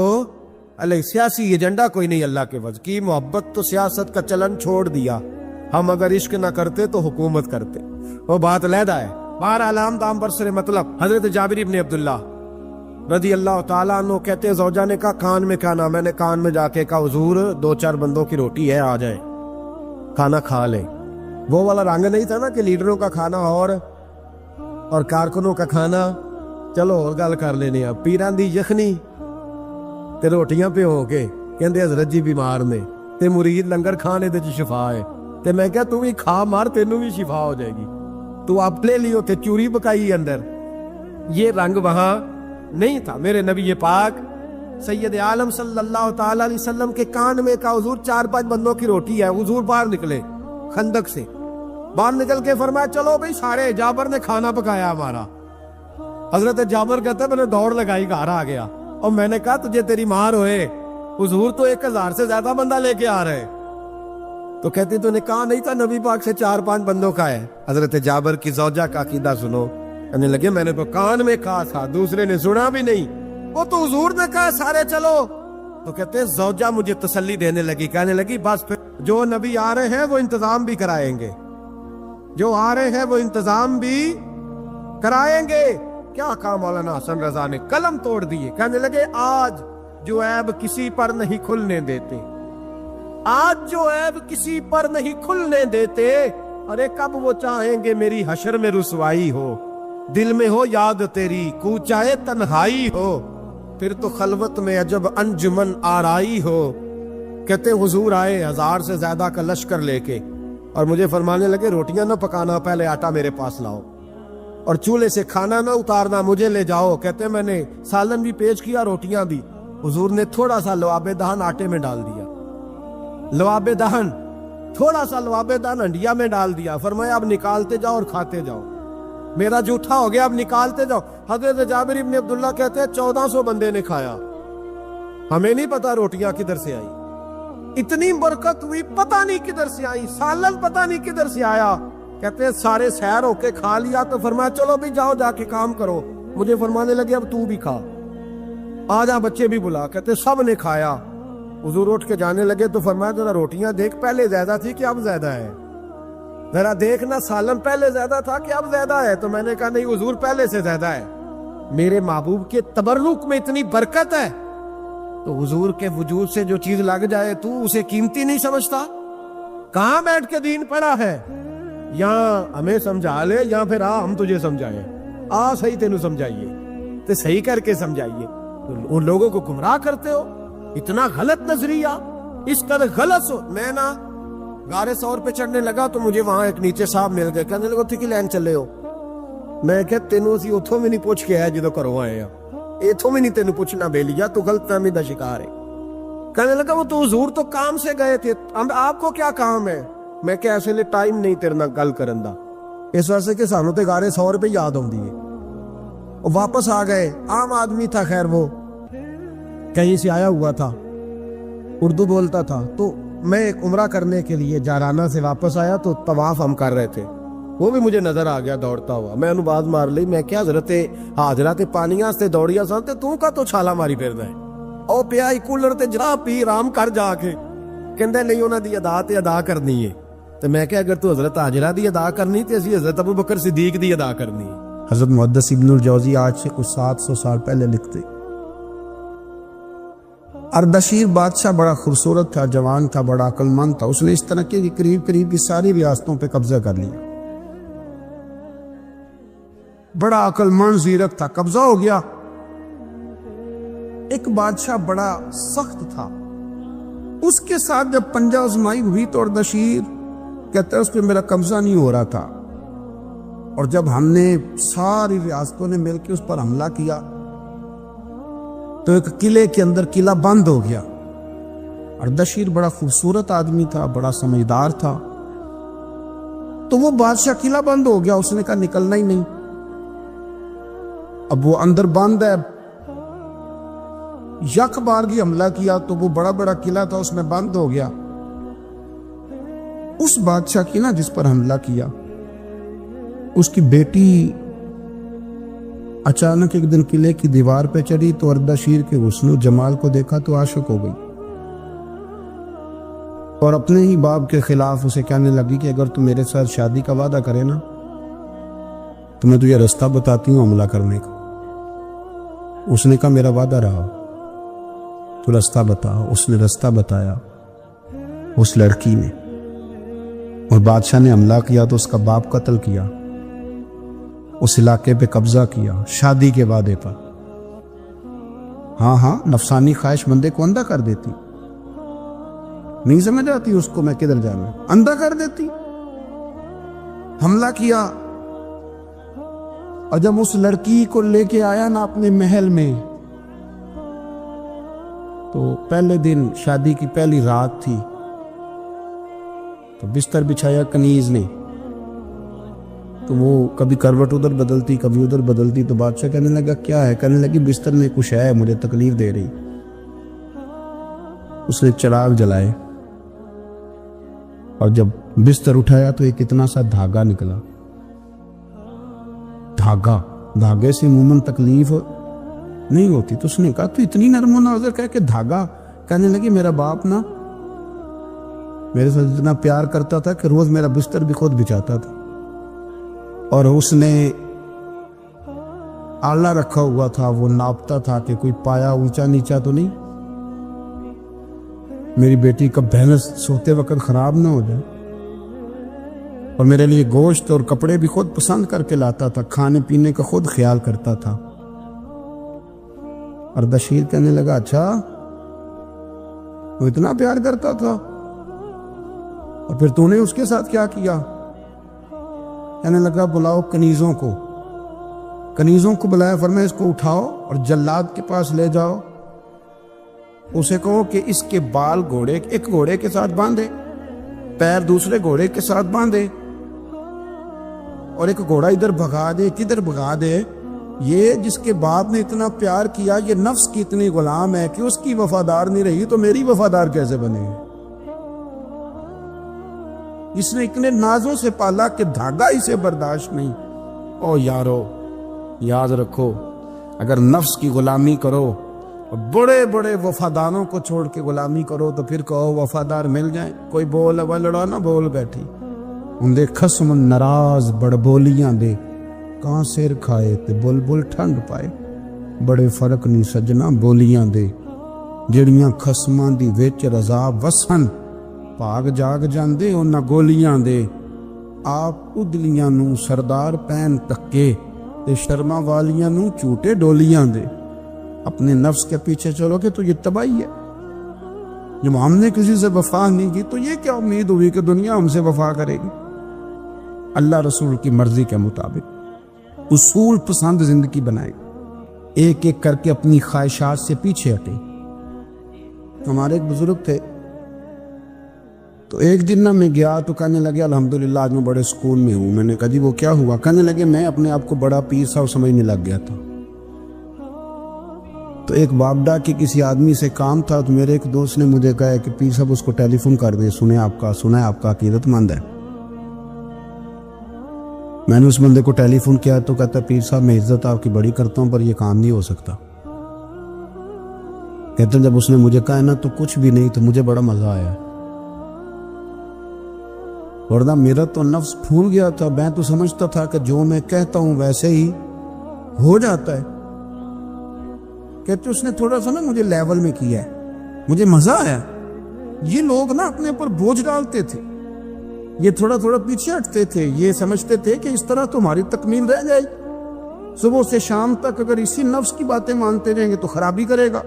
علیہ. سیاسی ایجنڈا کوئی نہیں. اللہ کے وجہ کی محبت تو سیاست کا چلن چھوڑ دیا. ہم اگر عشق نہ کرتے تو حکومت کرتے، وہ بات علیحدہ ہے۔ بہرحال عام دام برسر مطلب حضرت جابر ابن عبداللہ رضی اللہ تعالیٰ عنہ کہتے ہیں زوجہ نے کہا کان میں کھانا، میں نے کان میں جا کے کہا حضور 2-4 بندوں کی روٹی ہے، آ جائیں کھانا کھا لیں۔ وہ والا رنگ نہیں تھا نا کہ لیڈروں کا کھانا اور کارکنوں کا کھانا چلو اور گل کر لینے، پیران دی یخنی تے روٹیاں پہ ہو کے کہندے حضرت جی بیمار نے تے مرید لنگر کھانے دے شفا ہے، تے میں کہا تو بھی کھا مار تینوں بھی شفا ہو جائے گی، تو آپ لے لیو تے چوری پکائی اندر۔ یہ رنگ وہاں نہیں تھا۔ میرے نبی پاک سید عالم صلی اللہ تعالی علیہ وسلم کے کان میں کا حضور 4-5 بندوں کی روٹی ہے، حضور باہر نکلے خندق سے، باہر نکل کے فرمایا چلو بھئی سارے، جابر نے کھانا پکایا ہمارا۔ حضرت جابر کہتے ہیں میں نے دوڑ لگائی، گھر آ گیا اور میں نے کہا تجھے تیری مار ہوئے، حضور تو 1000 سے زیادہ بندہ لے کے آ رہے۔ تو کہتے تو نے کہا نہیں تھا نبی پاک سے 4-5 بندوں کا ہے۔ حضرت جابر کی زوجہ کا عقیدہ سنو، کہنے لگے میں نے تو کان میں کہا تھا، دوسرے نے سنا بھی نہیں، وہ تو حضور نے کہا سارے چلو۔ تو کہتے ہیں زوجہ مجھے تسلی دینے لگی، کہنے لگی بس پھر جو نبی آ رہے ہیں وہ انتظام بھی کرائیں گے، جو آ رہے ہیں وہ انتظام بھی کرائیں گے۔ کیا کہا مولانا حسن رضا نے، قلم توڑ دیے، کہنے لگے آج جو عیب کسی پر نہیں کھلنے دیتے، آج جو عیب کسی پر نہیں کھلنے دیتے، ارے کب وہ چاہیں گے میری حشر میں رسوائی ہو، دل میں ہو یاد تیری کوچائے تنہائی ہو، پھر تو خلوت میں عجب انجمن آرائی ہو۔ کہتے حضور آئے 1000 سے زیادہ کا لشکر لے کے اور مجھے فرمانے لگے روٹیاں نہ پکانا، پہلے آٹا میرے پاس لاؤ، اور چولہے سے کھانا نہ اتارنا، مجھے لے جاؤ۔ کہتے میں نے سالن بھی پیش کیا، روٹیاں بھی، حضور نے تھوڑا سا لواب دہن آٹے میں ڈال دیا، لواب دہن تھوڑا سا لواب دہن ہنڈیا میں ڈال دیا، فرمایا اب نکالتے جاؤ اور کھاتے جاؤ، میرا جھوٹا ہو گیا اب نکالتے جاؤ۔ حضرت جابر ابن عبداللہ کہتے ہیں 1400 بندے نے کھایا، ہمیں نہیں پتا روٹیاں کدھر سے آئی، اتنی برکت ہوئی پتہ نہیں کدھر سے آئی، سالن پتہ نہیں کدھر سے آیا۔ کہتے ہیں سارے سیر ہو کے کھا لیا، تو فرمایا چلو بھی جاؤ جا کے کام کرو، مجھے فرمانے لگے اب تو بھی کھا، آ جا بچے بھی بلا۔ کہتے سب نے کھایا، حضور اٹھ کے جانے لگے تو فرمایا ذرا روٹیاں دیکھ، پہلے زیادہ تھی کہ اب زیادہ ہے، ذرا دیکھنا سالن پہلے زیادہ تھا کہ اب زیادہ ہے۔ تو میں نے کہا نہیں حضور پہلے سے زیادہ ہے، میرے محبوب کے تبرک میں اتنی برکت ہے، تو حضور کے وجود سے جو چیز لگ جائے تو اسے قیمتی نہیں سمجھتا؟ کہاں بیٹھ کے دین پڑھا ہے؟ یا ہمیں سمجھا لے یا پھر ہم تجھے سمجھائیں، صحیح تینوں سمجھائیے تو صحیح کر کے سمجھائیے، ان لوگوں کو گمراہ کرتے ہو، اتنا غلط نظریہ، اس قدر غلط ہو۔ میں نا گارے سور پہ چڑھنے لگا تو مجھے وہاں ایک نیچے صاحب مل گئے، کہنے لگا تھی کہ لین چلے ہو، میں کہ تینوں اسی اتھوں میں نہیں پوچھ کے آیا جدو کرو آئے ہیں، ایتھوں میں نہیں تینوں پوچھنا بے لیا، تو غلط فہمی دا شکار ہے۔ کہنے لگا وہ تو حضور تو کام سے گئے تھے، آپ کو کیا کام ہے؟ میں کہ ایسے لئے ٹائم نہیں تیرنا گل کرن دا، اس واسطے کہ سانوں تے گارے 100 روپے یاد ہوں دیئے۔ وہ واپس آ گئے، عام آدمی تھا، خیر وہ کہیں سے آیا ہوا تھا، اردو بولتا تھا، تو میں ایک عمرہ کرنے کے لیے جارانہ سے واپس آیا تو طواف ہم کر رہے تھے، وہ بھی مجھے نظر آ گیا دوڑتا ہوا، میں انہوں باز مار لی، میں کیا حضرت حاضرات پانیاں سے دوڑیا سانتے تو کا تو چھالا ماری پھرنا ہے، او پیائی کولر تے جا پی رام کر جا کے، کہندے نہیں انہاں دی ادا تے ادا کرنی ہے، تو میں کہ اگر تو حضرت حاجرہ دی ادا کرنی تے اسی حضرت ابو بکر صدیق دی ادا کرنی ہے۔ حضرت محدث ابن الجوزی آج سے کچھ 700 سال پہلے لکھتے، اردشیر بادشاہ بڑا خوبصورت تھا، جوان تھا، بڑا عقل مند تھا، اس نے اس طرح کی قریب کی ساری ریاستوں پہ قبضہ کر لیا، بڑا عقل مند زیرک تھا، قبضہ ہو گیا۔ ایک بادشاہ بڑا سخت تھا، اس کے ساتھ جب پنجہ آزمائی ہوئی تو اردشیر کہتا ہے اس پہ میرا قبضہ نہیں ہو رہا تھا، اور جب ہم نے ساری ریاستوں نے مل کے اس پر حملہ کیا تو ایک قلعے کے اندر قلعہ بند ہو گیا۔ اردشیر بڑا خوبصورت آدمی تھا، بڑا سمجھدار تھا، تو وہ بادشاہ قلعہ بند ہو گیا، اس نے کہا نکلنا ہی نہیں، اب وہ اندر بند ہے، یک بارگی حملہ کیا تو وہ بڑا قلعہ تھا اس میں بند ہو گیا۔ اس بادشاہ کی نا جس پر حملہ کیا، اس کی بیٹی اچانک ایک دن قلعے کی دیوار پہ چڑھی تو اردشیر کے حسن و جمال کو دیکھا تو عاشق ہو گئی، اور اپنے ہی باپ کے خلاف اسے کہنے لگی کہ اگر تو میرے ساتھ شادی کا وعدہ کرے نا تو میں تجھے رستہ بتاتی ہوں حملہ کرنے کا۔ اس نے کہا میرا وعدہ رہا، تو رستہ بتا۔ اس نے رستہ بتایا اس لڑکی نے، اور بادشاہ نے حملہ کیا تو اس کا باپ قتل کیا، اس علاقے پہ قبضہ کیا شادی کے وعدے پر۔ ہاں نفسانی خواہش بندے کو اندھا کر دیتی، نہیں سمجھ آتی اس کو میں کدھر جانا، اندھا کر دیتی۔ حملہ کیا، اور جب اس لڑکی کو لے کے آیا نا اپنے محل میں، تو پہلے دن شادی کی پہلی رات تھی، تو بستر بچھایا کنیز نے، تو وہ کبھی کروٹ ادھر بدلتی کبھی ادھر بدلتی، تو بادشاہ کہنے لگا کیا ہے؟ کہنے لگی بستر میں کچھ ہے، مجھے تکلیف دے رہی۔ اس نے چراغ جلائے، اور جب بستر اٹھایا تو ایک اتنا سا دھاگا نکلا۔ دھاگے سے عموماً تکلیف نہیں ہوتی، تو اس نے کہا تو اتنی نرم و نازر کہہ کے دھاگا؟ کہنے لگی میرا باپ نا میرے ساتھ اتنا پیار کرتا تھا کہ روز میرا بستر بھی خود بچھاتا تھا، اور اس نے آلہ رکھا ہوا تھا، وہ ناپتا تھا کہ کوئی پایا اونچا نیچا تو نہیں، میری بیٹی کا بھینس سوتے وقت خراب نہ ہو جائے، اور میرے لیے گوشت اور کپڑے بھی خود پسند کر کے لاتا تھا، کھانے پینے کا خود خیال کرتا تھا۔ اردشیر کہنے لگا اچھا وہ اتنا پیار کرتا تھا، اور پھر تو نے اس کے ساتھ کیا کیا؟ کہنے لگا بلاؤ کنیزوں کو بلایا، فرمایا اس کو اٹھاؤ اور جلاد کے پاس لے جاؤ، اسے کہو کہ اس کے بال ایک گھوڑے کے ساتھ باندھے، پیر دوسرے گھوڑے کے ساتھ باندھے، اور ایک گھوڑا ادھر بھگا دے کدھر بھگا دے۔ یہ جس کے باپ نے اتنا پیار کیا، یہ نفس کی اتنی غلام ہے کہ اس کی وفادار نہیں رہی تو میری وفادار کیسے بنے گی؟ اس نے اتنے نازوں سے پالا کہ دھاگا اسے برداشت نہیں۔ او یارو یاد رکھو، اگر نفس کی غلامی کرو اور بڑے بڑے وفاداروں کو چھوڑ کے غلامی کرو تو پھر کہو وفادار مل جائیں، کوئی بول اب لڑا نہ بول بیٹھی، ان دے خصم ناراض بڑبولیاں دے، کہاں سیر کھائے تے بلبل ٹھنڈ پائے، بڑے فرق نہیں سجنا بولیاں دے، جڑیاں خصماں دی وچ رضا وسن، پاگ جاگ جاندے انہاں گولیاں دے، آپ ادلیاں نو سردار پین تکے تے شرما والیاں نو چوٹے ڈولیاں دے۔ اپنے نفس کے پیچھے چلو گے تو یہ تباہی ہے۔ جب ہم نے کسی سے وفا نہیں کی تو یہ کیا امید ہوئی کہ دنیا ہم سے وفا کرے گی؟ اللہ رسول کی مرضی کے مطابق اصول پسند زندگی بنائے، ایک ایک کر کے اپنی خواہشات سے پیچھے ہٹے۔ ہمارے ایک بزرگ تھے، تو ایک دن میں گیا تو کہنے لگے الحمدللہ آج میں بڑے سکون میں ہوں۔ میں نے کہا جی وہ کیا ہوا؟ کہنے لگے میں اپنے آپ کو بڑا پیر صاحب سمجھنے لگ گیا تھا، تو ایک بابڈا کے کسی آدمی سے کام تھا، تو میرے ایک دوست نے مجھے کہا کہ پیر صاحب اس کو ٹیلی فون کر دے، سنا ہے آپ کا عقیدت مند ہے۔ میں نے اس بندے کو ٹیلی فون کیا تو کہتا پیر صاحب میں عزت آپ کی بڑی کرتا ہوں پر یہ کام نہیں ہو سکتا۔ کہتے ہیں جب اس نے مجھے کہا نا تو کچھ بھی نہیں، تو مجھے بڑا مزہ آیا، ورنہ میرا تو نفس پھول گیا تھا۔ میں تو سمجھتا تھا کہ جو میں کہتا ہوں ویسے ہی ہو جاتا ہے۔ کہتے اس نے تھوڑا سا نا مجھے لیول میں کیا ہے، مجھے مزہ آیا۔ یہ لوگ نا اپنے اوپر بوجھ ڈالتے تھے، یہ تھوڑا تھوڑا پیچھے ہٹتے تھے، یہ سمجھتے تھے کہ اس طرح تمہاری تکمیل رہ جائے گی، صبح سے شام تک اگر اسی نفس کی باتیں مانتے رہیں گے تو خرابی کرے گا۔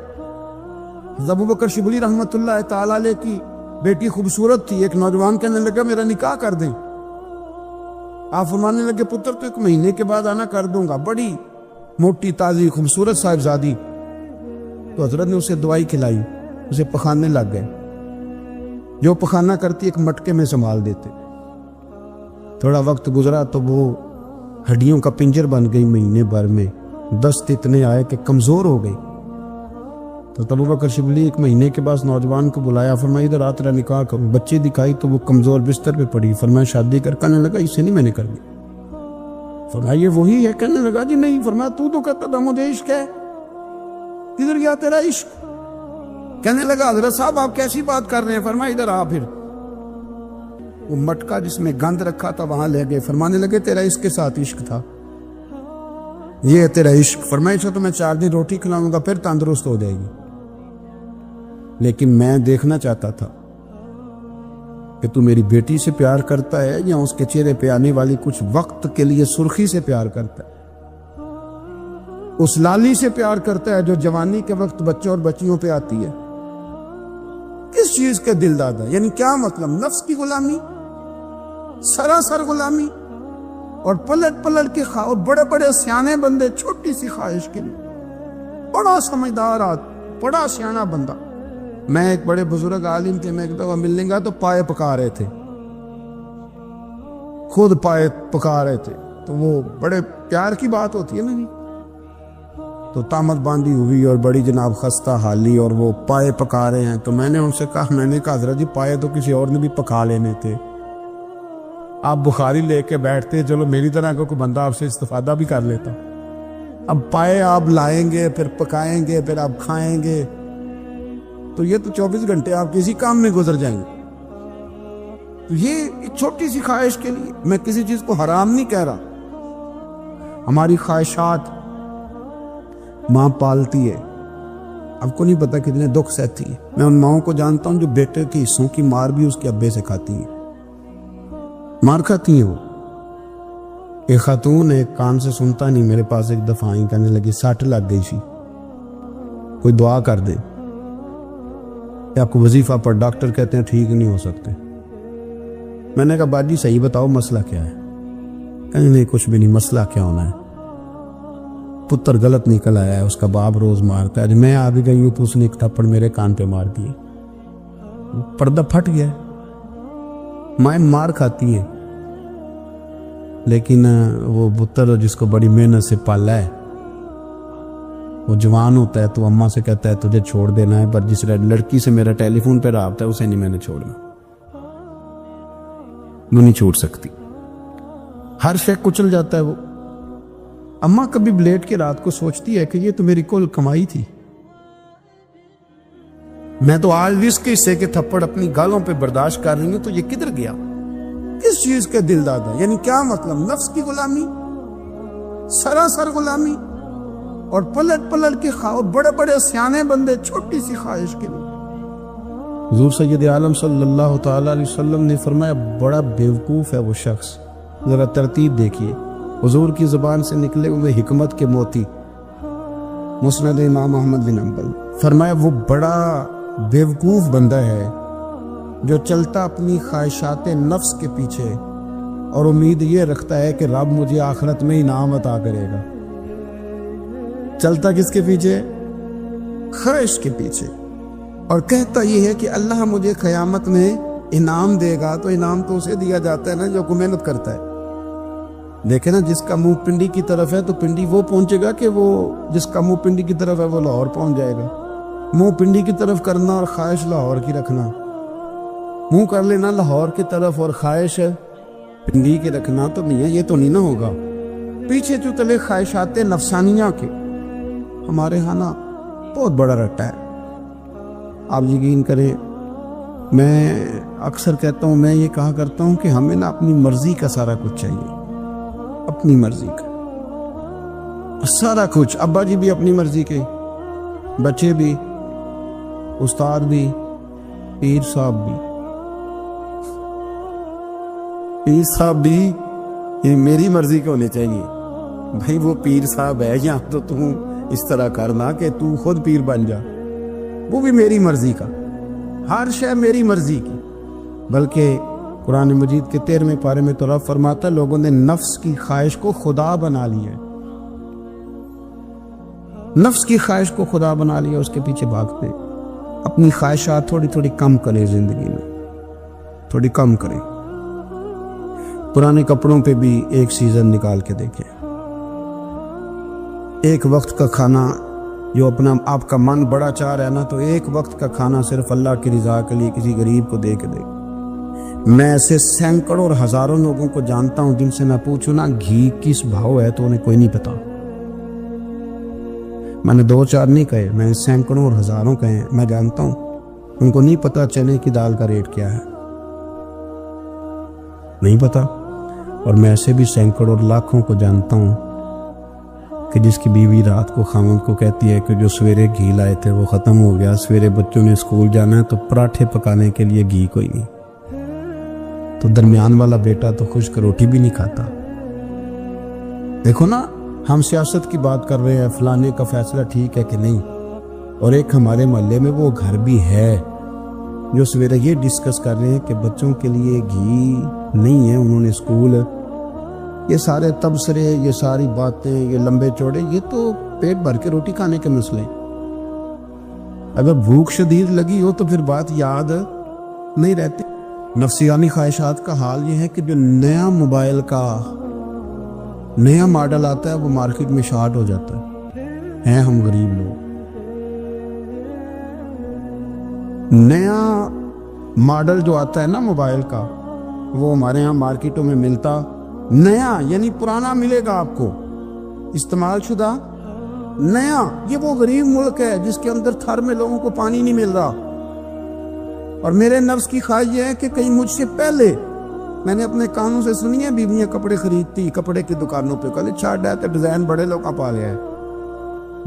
ابو بکر شبلی رحمۃ اللہ تعالی علیہ کی بیٹی خوبصورت تھی، ایک نوجوان کہنے لگا میرا نکاح کر دیں۔ آپ فرمانے لگے پتر تو 1 مہینے کے بعد آنا کر دوں گا، بڑی موٹی تازی خوبصورت صاحبزادی۔ تو حضرت نے اسے دوائی کھلائی، اسے پخانے لگ گئے، جو پخانہ کرتی ایک مٹکے میں سنبھال دیتے۔ تھوڑا وقت گزرا تو وہ ہڈیوں کا پنجر بن گئی، مہینے بھر میں دست اتنے آئے کہ کمزور ہو گئی۔ تو ابو بکر شبلی 1 مہینے کے بعد نوجوان کو بلایا، فرمایا ادھر آ تیرا نکاح کروں۔ بچی دکھائی تو وہ کمزور بستر پہ پڑی، فرمایا شادی کرنے لگا اس سے نہیں میں نے کرنی۔ فرمایا یہ وہی ہے؟ کہنے لگا جی نہیں۔ فرمایا تو کہتا تھا مجھے عشق ہے، کدھر گیا تیرا عشق؟ کہنے لگا حضرت صاحب آپ کیسی بات کر رہے ہیں؟ فرمایا ادھر آ، پھر وہ مٹکا جس میں گند رکھا تھا وہاں لے گئے، فرمانے لگے تیرا اس کے ساتھ عشق تھا، یہ ہے تیرا عشق، فرمایا اچھا تو میں 4 دن روٹی کھلاؤں گا پھر تندرست ہو جائے گی، لیکن میں دیکھنا چاہتا تھا کہ تو میری بیٹی سے پیار کرتا ہے یا اس کے چہرے پہ آنے والی کچھ وقت کے لیے سرخی سے پیار کرتا ہے، اس لالی سے پیار کرتا ہے جو جوانی کے وقت بچوں اور بچیوں پہ آتی ہے، کس چیز کے دل دادا؟ یعنی کیا مطلب؟ نفس کی غلامی، سراسر غلامی، اور پلٹ پلٹ کے اور بڑے بڑے سیانے بندے چھوٹی سی خواہش کے لیے، بڑا سمجھدار بڑا سیانا بندہ۔ میں ایک بڑے بزرگ عالم تھے، میں ایک دفعہ ملنے گا تو پائے پکا رہے تھے، خود پائے پکا رہے تھے، تو وہ بڑے پیار کی بات ہوتی ہے نا جی، تو تامت باندھی ہوئی اور بڑی جناب خستہ حالی، اور وہ پائے پکا رہے ہیں، تو میں نے ان سے کہا حضرت جی پائے تو کسی اور نے بھی پکا لینے تھے، آپ بخاری لے کے بیٹھتے، چلو میری طرح کا کوئی بندہ آپ سے استفادہ بھی کر لیتا، اب پائے آپ لائیں گے پھر پکائیں گے پھر آپ کھائیں گے، تو یہ تو 24 گھنٹے آپ کسی کام میں گزر جائیں گے۔ تو یہ ایک چھوٹی سی خواہش کے لیے، میں کسی چیز کو حرام نہیں کہہ رہا، ہماری خواہشات ماں پالتی ہے، آپ کو نہیں پتا کتنے دکھ سہتی ہے۔ میں ان ماؤں کو جانتا ہوں جو بیٹے کے حصوں کی مار بھی اس کے ابے سے کھاتی ہیں، مار کھاتی ہیں وہ۔ ایک خاتون ایک کان سے سنتا نہیں، میرے پاس ایک دفعہ آئی، کہنے لگی ساٹھ لگ گئی سی، کوئی دعا کر دے، یا آپ کو وظیفہ پر ڈاکٹر کہتے ہیں ٹھیک نہیں ہو سکتے۔ میں نے کہا باجی صحیح بتاؤ مسئلہ کیا ہے؟ کہیں نہیں کچھ بھی نہیں، مسئلہ کیا ہونا ہے، پتر غلط نکل آیا ہے، اس کا باپ روز مارتا ہے، میں آ بھی گئی ہوں تو اس نے ایک تھپڑ میرے کان پہ مار دیے، پردہ پھٹ گیا۔ مائیں مار کھاتی ہیں، لیکن وہ پتر جس کو بڑی محنت سے پالا ہے، وہ جوان ہوتا ہے تو اماں سے کہتا ہے تجھے چھوڑ دینا ہے، پر جس لڑکی سے میرا ٹیلی فون پہ رابطہ ہے اسے نہیں میں نے چھوڑنا، وہ نہیں چھوڑ سکتی، ہر شے کچل جاتا ہے وہ۔ اماں کبھی بلیٹ کے رات کو سوچتی ہے کہ یہ تو میری کل کمائی تھی، میں تو آج بھی اس کے حصے کے تھپڑ اپنی گالوں پہ برداشت کر رہی ہوں، تو یہ کدھر گیا؟ کس چیز کے دل دادا؟ یعنی کیا مطلب؟ نفس کی غلامی، سراسر غلامی، اور پلٹ پلٹ کے اور بڑے بڑے سیانے بندے چھوٹی سی خواہش کے لیے۔ حضور سید عالم صلی اللہ تعالی علیہ وسلم نے فرمایا بڑا بیوقوف ہے وہ شخص، ذرا ترتیب دیکھیے، حضور کی زبان سے نکلے ہوئے حکمت کے موتی، مسند امام احمد بن حنبل، فرمایا وہ بڑا بیوقوف بندہ ہے جو چلتا اپنی خواہشات نفس کے پیچھے اور امید یہ رکھتا ہے کہ رب مجھے آخرت میں انعام عطا کرے گا۔ چلتا کس کے پیچھے؟ خواہش کے پیچھے، اور کہتا یہ ہے کہ اللہ مجھے قیامت میں انعام دے گا، تو انعام تو اسے دیا جاتا ہے نا جو کوئی محنت کرتا ہے۔ دیکھیں نا، جس کا منہ پنڈی کی طرف ہے تو پنڈی وہ پہنچے گا، کہ وہ جس کا منہ پنڈی کی طرف ہے وہ لاہور پہنچ جائے گا۔ منہ پنڈی کی طرف کرنا اور خواہش لاہور کی رکھنا، منہ کر لینا لاہور کی طرف اور خواہش پنڈی کے رکھنا تو نہیں ہے، یہ تو نہیں نہ ہوگا۔ پیچھے جو تلے خواہشات نفسانیہ کے ہمارے ہاں نا بہت بڑا رٹا ہے، آپ یقین کریں، میں اکثر کہتا ہوں، میں یہ کہا کرتا ہوں کہ ہمیں نا اپنی مرضی کا سارا کچھ چاہیے، اپنی مرضی کا سارا کچھ۔ ابا جی بھی اپنی مرضی کے، بچے بھی، استاد بھی، پیر صاحب بھی، پیر صاحب بھی یہ میری مرضی کے ہونے چاہیے۔ بھائی وہ پیر صاحب ہے، یا تو تم اس طرح کرنا کہ تو خود پیر بن جا، وہ بھی میری مرضی کا، ہر شے میری مرضی کی۔ بلکہ قرآن مجید کے 13ویں پارے میں تو رب فرماتا ہے لوگوں نے نفس کی خواہش کو خدا بنا لیا ہے، نفس کی خواہش کو خدا بنا لیا، اس کے پیچھے بھاگتے۔ اپنی خواہشات تھوڑی تھوڑی کم کریں، زندگی میں تھوڑی کم کریں۔ پرانے کپڑوں پہ بھی ایک سیزن نکال کے دیکھیں، ایک وقت کا کھانا جو اپنا آپ کا من بڑا چاہ رہا ہے نا، تو ایک وقت کا کھانا صرف اللہ کی رضا کے لیے کسی غریب کو دے کے دے۔ میں ایسے سینکڑوں اور ہزاروں لوگوں کو جانتا ہوں جن سے میں پوچھوں نا گھی کس بھاؤ ہے تو انہیں کوئی نہیں پتا۔ میں نے 2-4 نہیں کہے، میں سینکڑوں اور ہزاروں کہے، میں جانتا ہوں ان کو نہیں پتا چنے کی دال کا ریٹ کیا ہے، نہیں پتا. اور میں ایسے بھی سینکڑوں اور لاکھوں کو جانتا ہوں کہ جس کی بیوی رات کو خاوند کو کہتی ہے کہ جو سویرے گھی لائے تھے وہ ختم ہو گیا, سویرے بچوں نے اسکول جانا ہے تو پراٹھے پکانے کے لیے گھی کوئی نہیں, تو درمیان والا بیٹا تو خشک روٹی بھی نہیں کھاتا. دیکھو نا, ہم سیاست کی بات کر رہے ہیں, فلانے کا فیصلہ ٹھیک ہے کہ نہیں, اور ایک ہمارے محلے میں وہ گھر بھی ہے جو سویرے یہ ڈسکس کر رہے ہیں کہ بچوں کے لیے گھی نہیں ہے, انہوں نے اسکول. یہ سارے تبصرے, یہ ساری باتیں, یہ لمبے چوڑے, یہ تو پیٹ بھر کے روٹی کھانے کے مسئلے. اگر بھوک شدید لگی ہو تو پھر بات یاد نہیں رہتی. نفسیانی خواہشات کا حال یہ ہے کہ جو نیا موبائل کا نیا ماڈل آتا ہے وہ مارکیٹ میں شارٹ ہو جاتا ہے. ہیں ہم غریب لوگ. نیا ماڈل جو آتا ہے نا موبائل کا, وہ ہمارے ہاں مارکیٹوں میں ملتا نیا, یعنی پرانا ملے گا آپ کو, استعمال شدہ نیا. یہ وہ غریب ملک ہے جس کے اندر تھر میں لوگوں کو پانی نہیں مل رہا. اور میرے نفس کی خواہش یہ ہے کہ کہیں مجھ سے پہلے, میں نے اپنے کانوں سے سنی ہے بیویاں کپڑے خریدتی کپڑے کی دکانوں پہ, کل چھاٹ ہے ڈیزائن بڑے لوگ کا پا لیا ہے,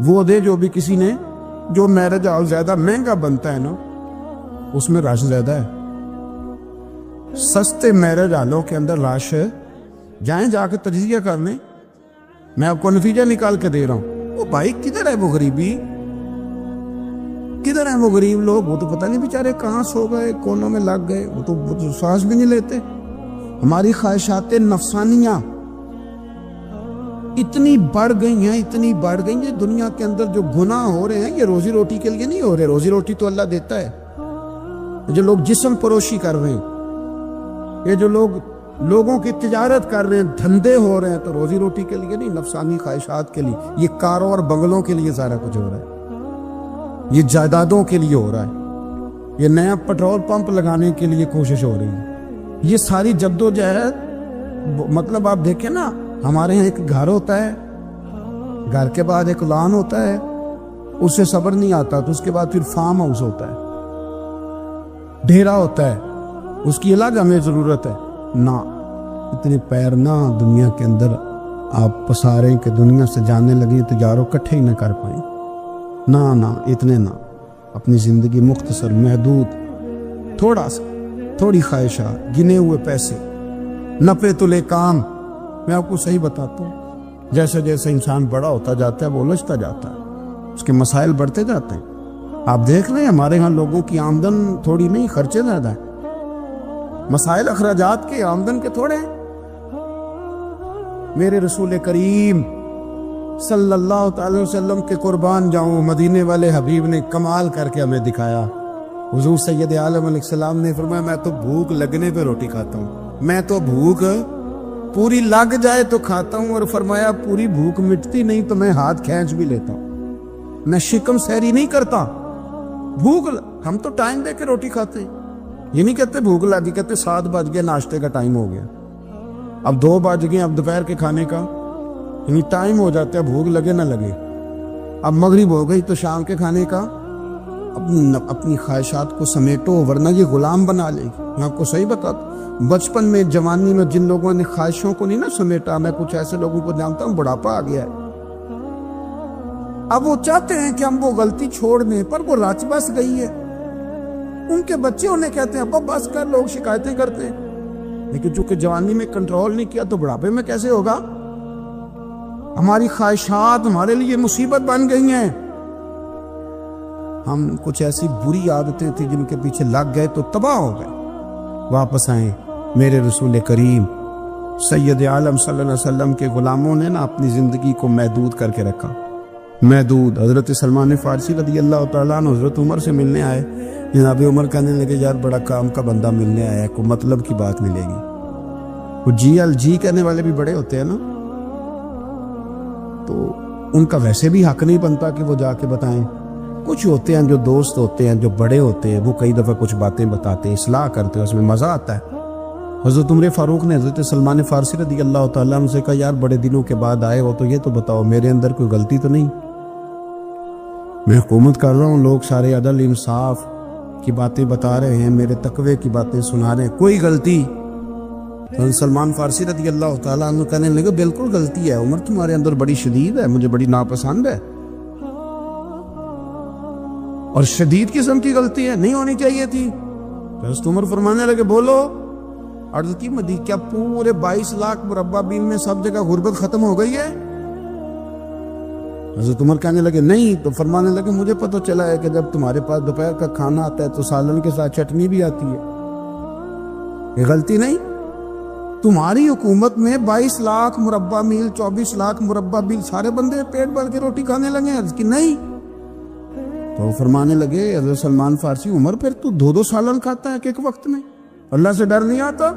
وہ دے جو بھی کسی نے. جو میرج ہال زیادہ مہنگا بنتا ہے نا اس میں رش زیادہ ہے. سستے میرج ہالوں کے اندر رش, جائیں جا کے تجزیہ کرنے, میں آپ کو نتیجہ نکال کے دے رہا ہوں. وہ بھائی کدھر ہے وہ غریبی, کدھر ہیں وہ غریب لوگ؟ وہ تو پتہ نہیں بیچارے کہاں سو گئے, کونوں میں لگ گئے, وہ تو سانس بھی نہیں لیتے. ہماری خواہشات نفسانیہ اتنی بڑھ گئی ہیں, اتنی بڑھ گئی ہیں. دنیا کے اندر جو گناہ ہو رہے ہیں یہ روزی روٹی کے لیے نہیں ہو رہے. روزی روٹی تو اللہ دیتا ہے. جو لوگ جسم پروشی کر رہے ہیں, یہ جو لوگ لوگوں کی تجارت کر رہے ہیں, دھندے ہو رہے ہیں, تو روزی روٹی کے لیے نہیں, نفسانی خواہشات کے لیے. یہ کاروں اور بنگلوں کے لیے سارا کچھ ہو رہا ہے, یہ جائیدادوں کے لیے ہو رہا ہے, یہ نیا پٹرول پمپ لگانے کے لیے کوشش ہو رہی ہے. یہ ساری جدوجہد, مطلب آپ دیکھیں نا, ہمارے یہاں ایک گھر ہوتا ہے, گھر کے بعد ایک لان ہوتا ہے, اس سے صبر نہیں آتا تو اس کے بعد پھر فارم ہاؤس ہوتا ہے, ڈیرا ہوتا ہے, اس کی الگ ہمیں ضرورت ہے. نہ اتنے پیر نہ دنیا کے اندر آپ پساریں کہ دنیا سے جانے لگیں تجاروں کٹھے ہی نہ کر پائیں. نہ اتنے نہ, اپنی زندگی مختصر, محدود, تھوڑا سا, تھوڑی خواہشات, گنے ہوئے پیسے, نپے تلے کام. میں آپ کو صحیح بتاتا ہوں, جیسے جیسے انسان بڑا ہوتا جاتا ہے وہ الجھتا جاتا ہے, اس کے مسائل بڑھتے جاتے ہیں. آپ دیکھ رہے ہیں ہمارے ہاں لوگوں کی آمدن تھوڑی نہیں, خرچے زیادہ ہیں. مسائل اخراجات کے, آمدن کے تھوڑے ہیں. میرے رسول کریم صلی اللہ تعالی وسلم کے قربان جاؤں, مدینے والے حبیب نے کمال کر کے ہمیں دکھایا. حضور سید عالم علیہ السلام نے فرمایا, میں تو بھوک لگنے پہ روٹی کھاتا ہوں, میں تو بھوک پوری لگ جائے تو کھاتا ہوں. اور فرمایا پوری بھوک مٹتی نہیں تو میں ہاتھ کھینچ بھی لیتا ہوں, میں شکم سیری نہیں کرتا. بھوک, ہم تو ٹائم دے کے روٹی کھاتے ہیں, یہ نہیں کہتے بھوک لگی, کہتے 7 بج گئے, ناشتے کا ٹائم ہو گیا, اب 2 بج گئے, اب دوپہر کے کھانے کا یعنی ٹائم ہو جاتا ہے, بھوک لگے نہ لگے. اب مغرب ہو گئی تو شام کے کھانے کا. اپنی خواہشات کو سمیٹو ورنہ یہ غلام بنا لے گی. میں آپ کو صحیح بتاتا ہوں, بچپن میں, جوانی میں جن لوگوں نے خواہشوں کو نہیں نہ سمیٹا, میں کچھ ایسے لوگوں کو جانتا ہوں بڑھاپا آ گیا ہے. اب وہ چاہتے ہیں کہ ہم وہ غلطی چھوڑ دیں, پر وہ رچ بس گئی ہے. ان کے بچے انہیں کہتے ہیں ابا بس کر, لوگ شکایتیں کرتے ہیں, لیکن چونکہ جوانی میں کنٹرول نہیں کیا تو بڑھاپے میں کیسے ہوگا. ہماری خواہشات ہمارے لیے مصیبت بن گئی ہیں. ہم کچھ ایسی بری عادتیں تھیں جن کے پیچھے لگ گئے تو تباہ ہو گئے. واپس آئیں. میرے رسول کریم سید عالم صلی اللہ علیہ وسلم کے غلاموں نے نا اپنی زندگی کو محدود کر کے رکھا, محدود. حضرت سلمان فارسی رضی اللہ تعالیٰ عنہ حضرت عمر سے ملنے آئے. جناب عمر کہنے لگے یار بڑا کام کا بندہ ملنے آیا ہے, کوئی مطلب کی بات ملے گی. وہ جی کہنے والے بھی بڑے ہوتے ہیں نا, تو ان کا ویسے بھی حق نہیں بنتا کہ وہ جا کے بتائیں. کچھ ہوتے ہیں جو دوست ہوتے ہیں, جو بڑے ہوتے ہیں, وہ کئی دفعہ کچھ باتیں بتاتے ہیں, اصلاح کرتے ہیں, اس میں مزہ آتا ہے. حضرت عمر فاروق نے حضرت سلمان فارسی رضی اللہ تعالیٰ عنہ سے کہا یار بڑے دنوں کے بعد آئے ہو تو یہ تو بتاؤ میرے اندر کوئی غلطی تو نہیں. میں حکومت کر رہا ہوں, لوگ سارے عدل انصاف کی باتیں بتا رہے ہیں, میرے تقوی کی باتیں سنا رہے ہیں, کوئی غلطی تو سلمان فارسی رضی اللہ تعالیٰ عنہ کہنے لگے بالکل غلطی ہے عمر، تمہارے اندر بڑی شدید ہے، مجھے بڑی ناپسند ہے، اور شدید قسم کی غلطی ہے، نہیں ہونی چاہیے تھی۔ تو حضرت عمر فرمانے لگے بولو، عرض کی مدی کیا پورے 22 لاکھ مربع میل میں سب جگہ غربت ختم ہو گئی ہے؟ حضرت عمر کہنے لگے نہیں۔ تو فرمانے لگے مجھے پتہ چلا ہے کہ جب تمہارے پاس دوپہر کا کھانا آتا ہے تو سالن کے ساتھ چٹنی بھی آتی ہے، یہ غلطی نہیں؟ تمہاری حکومت میں 22 لاکھ مربع میل 24 لاکھ مربع میل سارے بندے پیٹ بھر کے روٹی کھانے لگے، عرض کی نہیں۔ تو فرمانے لگے حضرت سلمان فارسی عمر پھر تو 2 سالن کھاتا ہے کہ ایک وقت میں، اللہ سے ڈر نہیں آتا؟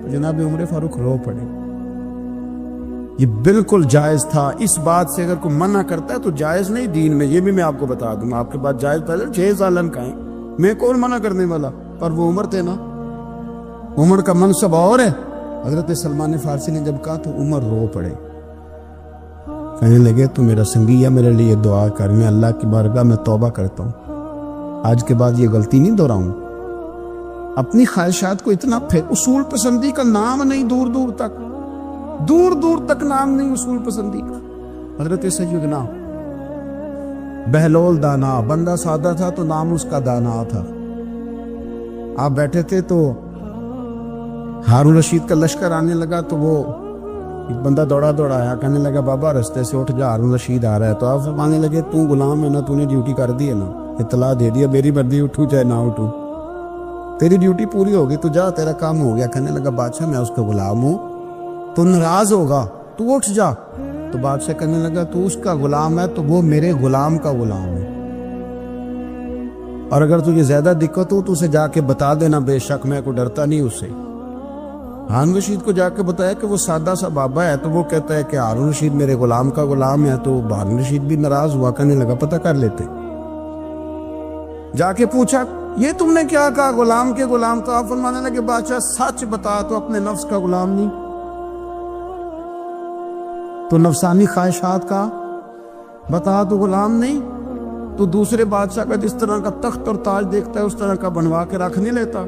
جناب عمر فاروق رو پڑے۔ یہ بالکل جائز تھا، اس بات سے اگر کوئی منع کرتا ہے تو جائز نہیں دین میں، یہ بھی میں آپ کو بتا دوں، آپ کے پاس جائز پہلے 6 سالن کھائیں، میں کون منع کرنے والا، پر وہ عمر تھے نا، عمر کا منصب اور ہے۔ حضرت سلمان فارسی نے جب کہا تو عمر رو پڑے، کہنے لگے تو میرا سنگی ہے، میرے لیے دعا کر، میں اللہ کی بارگاہ میں توبہ کرتا ہوں، آج کے بعد یہ غلطی نہیں دہراؤں۔ اپنی خواہشات کو اتنا اصول پسندی کا نام نہیں، دور دور تک نام نہیں اصول پسندی کا۔ حضرت سیدنا بہلول دانا، بندہ سادہ تھا تو نام اس کا دانا تھا۔ آپ بیٹھے تھے تو ہارون رشید کا لشکر آنے لگا تو وہ ایک بندہ دوڑا آیا، کہنے لگا بابا رستے سے اٹھ جا، ہارون رشید آ رہا ہے۔ تو آپ فرمانے لگے تو غلام ہے نا، تو نے ڈیوٹی کر دی ہے نا، اطلاع دے دیا، میری مرضی اٹھوں چاہے نہ اٹھوں، تیری ڈیوٹی پوری ہوگی، تو جا، تیرا کام ہو گیا۔ کہنے لگا بادشاہ میں اس کا غلام ہوں، تو ناراض ہوگا، تو اٹھ جا۔ تو بادشاہ کہنے لگا تو اس کا غلام ہے تو وہ میرے غلام کا غلام ہے، اور اگر تجھے زیادہ دقت ہو تو اسے جا کے بتا دینا، بے شک میں کو ڈرتا نہیں اس سے۔ ہارون رشید کو جا کے بتایا کہ وہ سادہ سا بابا ہے، تو وہ کہتا ہے کہ ہارون رشید میرے غلام کا غلام ہے، تو ہارون رشید بھی ناراض ہوا، کہنے لگا پتہ کر لیتے۔ جا کے پوچھا یہ تم نے کیا کہا، غلام کے غلام؟ تو آپ فرمانے لگے بادشاہ سچ بتا، تو اپنے نفس کا غلام نہیں تو نفسانی خواہشات کا بتا، تو غلام نہیں تو دوسرے بادشاہ کا جس طرح کا تخت اور تاج دیکھتا ہے اس طرح کا بنوا کے رکھ نہیں لیتا،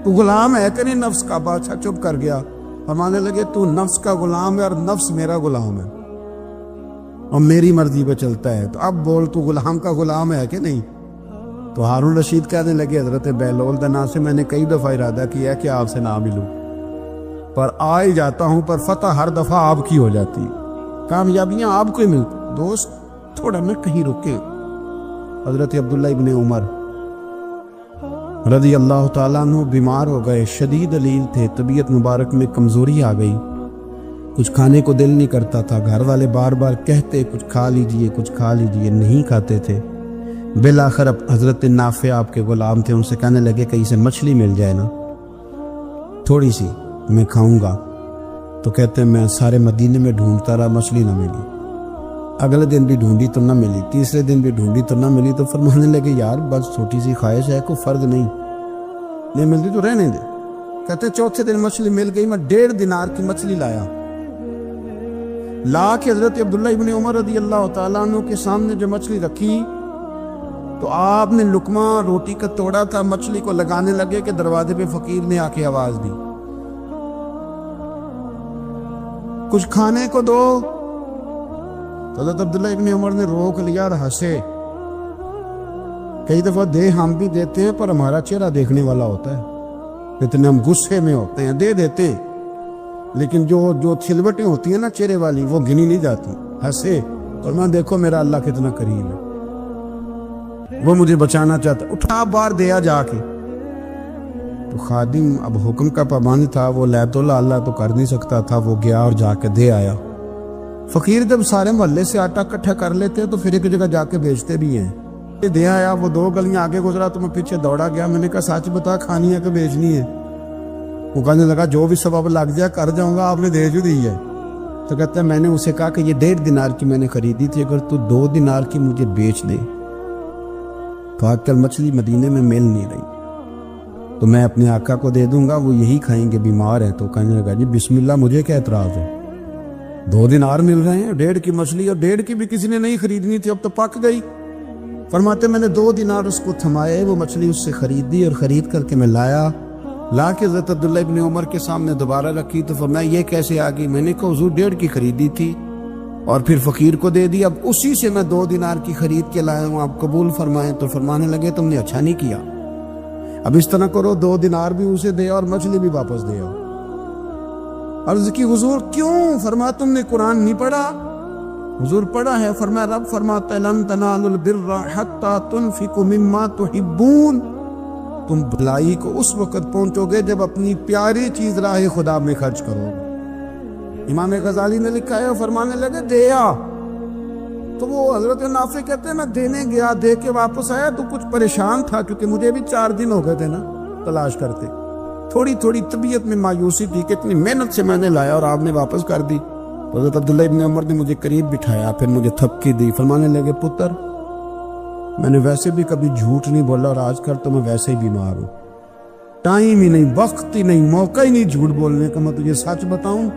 تو غلام ہے کہ نہیں نفس کا؟ بادشاہ چپ کر گیا۔ فرمانے لگے تو نفس کا غلام ہے اور نفس میرا غلام ہے اور میری مرضی پہ چلتا ہے، تو اب بول تو غلام کا غلام ہے کہ نہیں؟ تو ہارون رشید کہنے لگے حضرت بہلول دنا سے میں نے کئی دفعہ ارادہ کیا ہے کہ آپ سے نہ ملوں، پر آ ہی جاتا ہوں، پر فتح ہر دفعہ آپ کی ہو جاتی ہے، کامیابیاں آپ کو ہی ملتی۔ دوست تھوڑا نہ کہیں رکے۔ حضرت عبداللہ ابن عمر رضی اللہ تعالیٰ عنہ بیمار ہو گئے، شدید علیل تھے، طبیعت مبارک میں کمزوری آ گئی، کچھ کھانے کو دل نہیں کرتا تھا، گھر والے بار بار کہتے کچھ کھا لیجئے کچھ کھا لیجئے، نہیں کھاتے تھے۔ بالآخر اب حضرت نافع آپ کے غلام تھے، ان سے کہنے لگے کہیں سے مچھلی مل جائے نا تھوڑی سی، میں کھاؤں گا۔ تو کہتے ہیں میں سارے مدینے میں ڈھونڈتا رہا، مچھلی نہ ملی، اگلے دن بھی ڈھونڈی تو نہ ملی، تیسرے دن بھی ڈھونڈی تو نہ ملی۔ تو فرمانے لگے یار بس چھوٹی سی خواہش ہے، کوئی فرض نہیں ملتی تو رہنے دے۔ کہتے چوتھے دن مچھلی مل گئی، میں 1.5 دینار کی مچھلی لا کے حضرت عبداللہ ابن عمر رضی اللہ تعالیٰ عنہ کے سامنے جو مچھلی رکھی تو آپ نے لقمہ روٹی کا توڑا تھا، مچھلی کو لگانے لگے کہ دروازے پہ فقیر نے آ کے آواز دی کچھ کھانے کو دو۔ تو حضرت عبداللہ ابن عمر نے روک لیا اور ہنسے۔ کئی دفعہ دے ہم بھی دیتے ہیں پر ہمارا چہرہ دیکھنے والا ہوتا ہے، اتنے ہم غصے میں ہوتے ہیں، دے دیتے ہیں، لیکن جو چھلوٹیں ہوتی ہیں نا چہرے والی وہ گنی نہیں جاتی۔ ہنسے اور میں دیکھو میرا اللہ کتنا کریم ہے، وہ مجھے بچانا چاہتا، اٹھا بار دیا جا کے۔ تو خادم اب حکم کا پابند تھا، وہ لیت اللہ تو کر نہیں سکتا تھا، وہ گیا اور جا کے دے آیا۔ فقیر جب سارے محلے سے آٹا کٹھا کر لیتے تو پھر ایک جگہ جا کے بیچتے بھی ہیں۔ دے آیا، وہ 2 گلیاں آگے گزرا تو میں پیچھے دوڑا گیا، میں نے کہا سچ بتا کھانی ہے کہ بیچنی ہے؟ وہ کہنے لگا جو بھی سبب لگ جائے کر جاؤں گا، آپ نے دے جو دی ہے۔ تو کہتا ہے میں نے اسے کہا کہ یہ 1.5 دینار کی میں نے خریدی تھی، اگر تو 2 دینار کی مجھے بیچ دے تو آج کل مچھلی مدینے میں مل نہیں رہی، تو میں اپنے آقا کو دے دوں گا، وہ یہی کھائیں گے، بیمار ہے۔ تو کہنے لگا جی بسم اللہ، مجھے کیا اعتراض ہے، 2 دینار مل رہے ہیں، 1.5 کی مچھلی، اور 1.5 کی بھی کسی نے نہیں خریدنی تھی، اب تو پک گئی۔ فرماتے میں نے 2 دینار اس کو تھمائے، وہ مچھلی اس سے خریدی اور خرید کر کے میں لایا، لا کے حضرت عبداللہ ابن عمر کے سامنے دوبارہ رکھی تو فرمایا یہ کیسے آ گئی؟ میں نے کہا حضور 1.5 کی خریدی تھی اور پھر فقیر کو دے دی، اب اسی سے میں 2 دینار کی خرید کے لایا ہوں، آپ قبول فرمائیں۔ تو فرمانے لگے تم نے اچھا نہیں کیا، اب اس طرح کرو 2 دینار بھی اسے دے اور مچھلی بھی واپس دے آؤ۔ عرض کی حضور کیوں؟ فرمایا تم نے قرآن نہیں پڑھا؟ حضور پڑھا ہے۔ فرمایا رب فرماتا ہے لن تنالوا البر حتی تنفقوا مما تحبون، تم بھلائی کو اس وقت پہنچو گے جب اپنی پیاری چیز راہ خدا میں خرچ کرو گے۔ امام غزالی نے لکھا ہے، فرمانے لگے دے آ، تو وہ حضرت نافع کہتے ہیں میں دینے گیا، دے کے واپس آیا تو کچھ پریشان تھا کیونکہ مجھے بھی 4 دن ہو گئے تھے نا تلاش کرتے، تھوڑی تھوڑی طبیعت میں مایوسی تھی کہ اتنی محنت سے میں نے لایا اور آپ نے واپس کر دی۔ حضرت عبداللہ ابن عمر نے مجھے قریب بٹھایا، پھر مجھے تھپکی دی، فرمانے لگے پتر میں نے ویسے بھی کبھی جھوٹ نہیں بولا اور آج کل تو میں ویسے ہی بیمار ہوں، ٹائم ہی نہیں، وقت ہی نہیں، موقع ہی نہیں جھوٹ بولنے کا۔ میں تجھے سچ بتاؤں،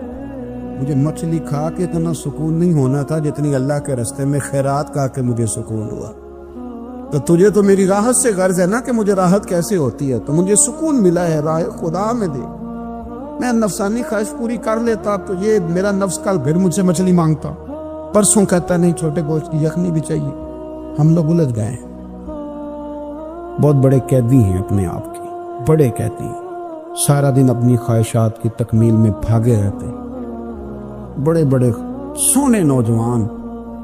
مجھے مچھلی کھا کے اتنا سکون نہیں ہونا تھا جتنی اللہ کے راستے میں خیرات کھا کے مجھے سکون ہوا۔ تو تجھے تو میری راحت سے غرض ہے نا کہ مجھے راحت کیسے ہوتی ہے، تو مجھے سکون ملا ہے راہ خدا میں دے، میں نفسانی خواہش پوری کر لیتا تو یہ میرا نفس کل پھر مجھ سے مچھلی مانگتا، پرسوں کہتا نہیں چھوٹے گوشت کی یخنی بھی چاہیے۔ ہم لوگ الجھ گئے ہیں، بہت بڑے قیدی ہیں اپنے آپ کے، بڑے قیدی ہیں، سارا دن اپنی خواہشات کی تکمیل میں بھاگے رہتے ہیں، بڑے بڑے سونے نوجوان۔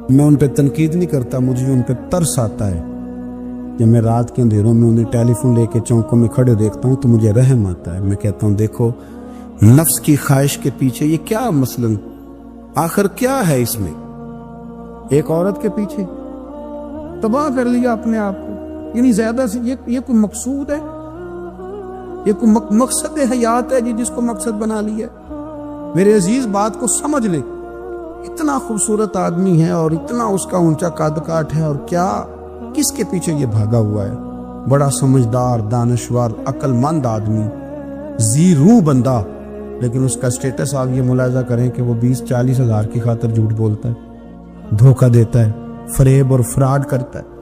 میں ان پہ تنقید نہیں کرتا، مجھے ان پہ ترس آتا ہے جب میں رات کے اندھیروں میں انہیں ٹیلی فون لے کے چوکوں میں کھڑے دیکھتا ہوں تو مجھے رحم آتا ہے۔ میں کہتا ہوں دیکھو نفس کی خواہش کے پیچھے یہ کیا مثلاً آخر کیا ہے اس میں؟ ایک عورت کے پیچھے تباہ کر لیا اپنے آپ کو، یعنی زیادہ سے یہ کوئی مقصود ہے؟ یہ کوئی مقصد حیات ہے جس کو مقصد بنا لیا؟ میرے عزیز بات کو سمجھ لے، اتنا خوبصورت آدمی ہے اور اتنا اس کا اونچا قد کاٹ ہے، اور کیا کس کے پیچھے یہ بھاگا ہوا ہے؟ بڑا سمجھدار، دانشور، عقل مند آدمی، ذی روح بندہ، لیکن اس کا سٹیٹس آپ یہ ملاحظہ کریں کہ وہ 20-40 ہزار کی خاطر جھوٹ بولتا ہے، دھوکہ دیتا ہے، فریب اور فراڈ کرتا ہے۔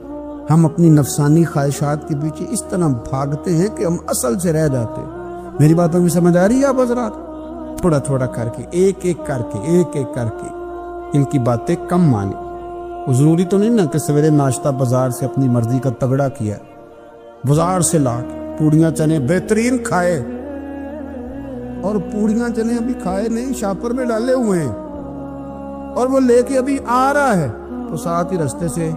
ہم اپنی نفسانی خواہشات کے پیچھے اس طرح بھاگتے ہیں کہ ہم اصل سے رہ جاتے ہیں۔ میری باتوں میں سمجھ آ رہی ہے آپ حضرات؟ تھوڑا تھوڑا کر کے، ایک ایک کر کے ان کی باتیں کم مانی۔ ضروری تو نہیں نا کہ سویرے ناشتہ بازار سے اپنی مرضی کا تگڑا کیا، بازار سے لا کے پوڑیاں چنے بہترین کھائے، اور پوڑیاں چنے ابھی کھائے نہیں، شاپر میں ڈالے ہوئے ہیں، اور وہ لے کے ابھی آ رہا ہے تو ساتھ ہی رستے سے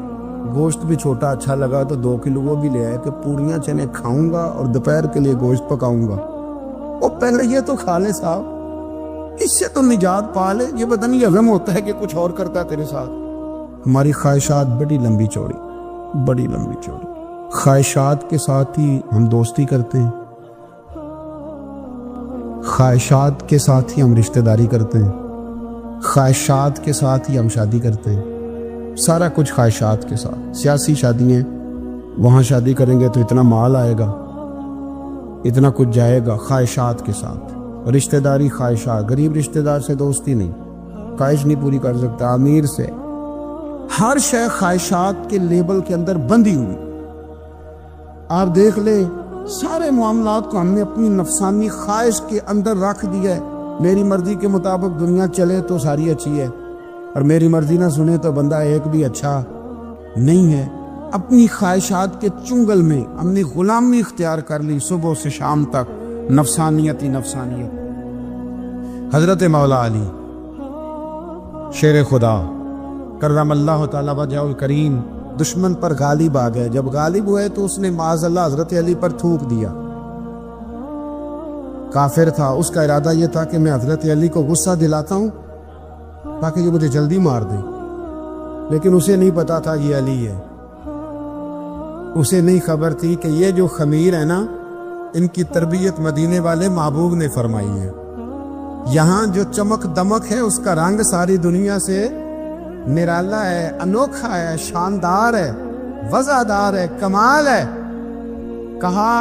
گوشت بھی چھوٹا اچھا لگا تو 2 کلو وہ بھی لے آئے کہ پوڑیاں چنے کھاؤں گا اور دوپہر کے لیے گوشت پکاؤں گا۔ وہ پہلے یہ تو کھا لے صاحب، اس سے تو نجات پا لے، یہ پتہ نہیں غم ہوتا ہے کہ کچھ اور کرتا ہے تیرے ساتھ۔ ہماری خواہشات بڑی لمبی چوڑی، خواہشات کے ساتھ ہی ہم دوستی کرتے ہیں، خواہشات کے ساتھ ہی ہم رشتہ داری کرتے ہیں، خواہشات کے ساتھ ہی ہم شادی کرتے ہیں، سارا کچھ خواہشات کے ساتھ۔ سیاسی شادی ہیں، وہاں شادی کریں گے تو اتنا مال آئے گا، اتنا کچھ جائے گا، خواہشات کے ساتھ۔ رشتہ داری خواہشات، غریب رشتہ دار سے دوستی نہیں، خواہش نہیں پوری کر سکتا امیر سے۔ ہر شے خواہشات کے لیبل کے اندر بندھی ہوئی۔ آپ دیکھ لیں سارے معاملات کو ہم نے اپنی نفسانی خواہش کے اندر رکھ دیا ہے۔ میری مرضی کے مطابق دنیا چلے تو ساری اچھی ہے، اور میری مرضی نہ سنے تو بندہ ایک بھی اچھا نہیں ہے۔ اپنی خواہشات کے چنگل میں ہم نے غلامی اختیار کر لی، صبح سے شام تک نفسانیت ہی نفسانیت۔ حضرت مولا علی شیر خدا کرم اللہ تعالی وجہ الکریم دشمن پر غالب آ گئے۔ جب غالب ہوئے تو اس نے معاذ اللہ حضرت علی پر تھوک دیا۔ کافر تھا، اس کا ارادہ یہ تھا کہ میں حضرت علی کو غصہ دلاتا ہوں تاکہ یہ مجھے جلدی مار دیں، لیکن اسے نہیں پتا تھا یہ علی ہے، اسے نہیں خبر تھی کہ یہ جو خمیر ہے نا، ان کی تربیت مدینے والے محبوب نے فرمائی ہے۔ یہاں جو چمک دمک ہے اس کا رنگ ساری دنیا سے نرالا ہے، انوکھا ہے، شاندار ہے، وزادار ہے، کمال ہے۔ کہا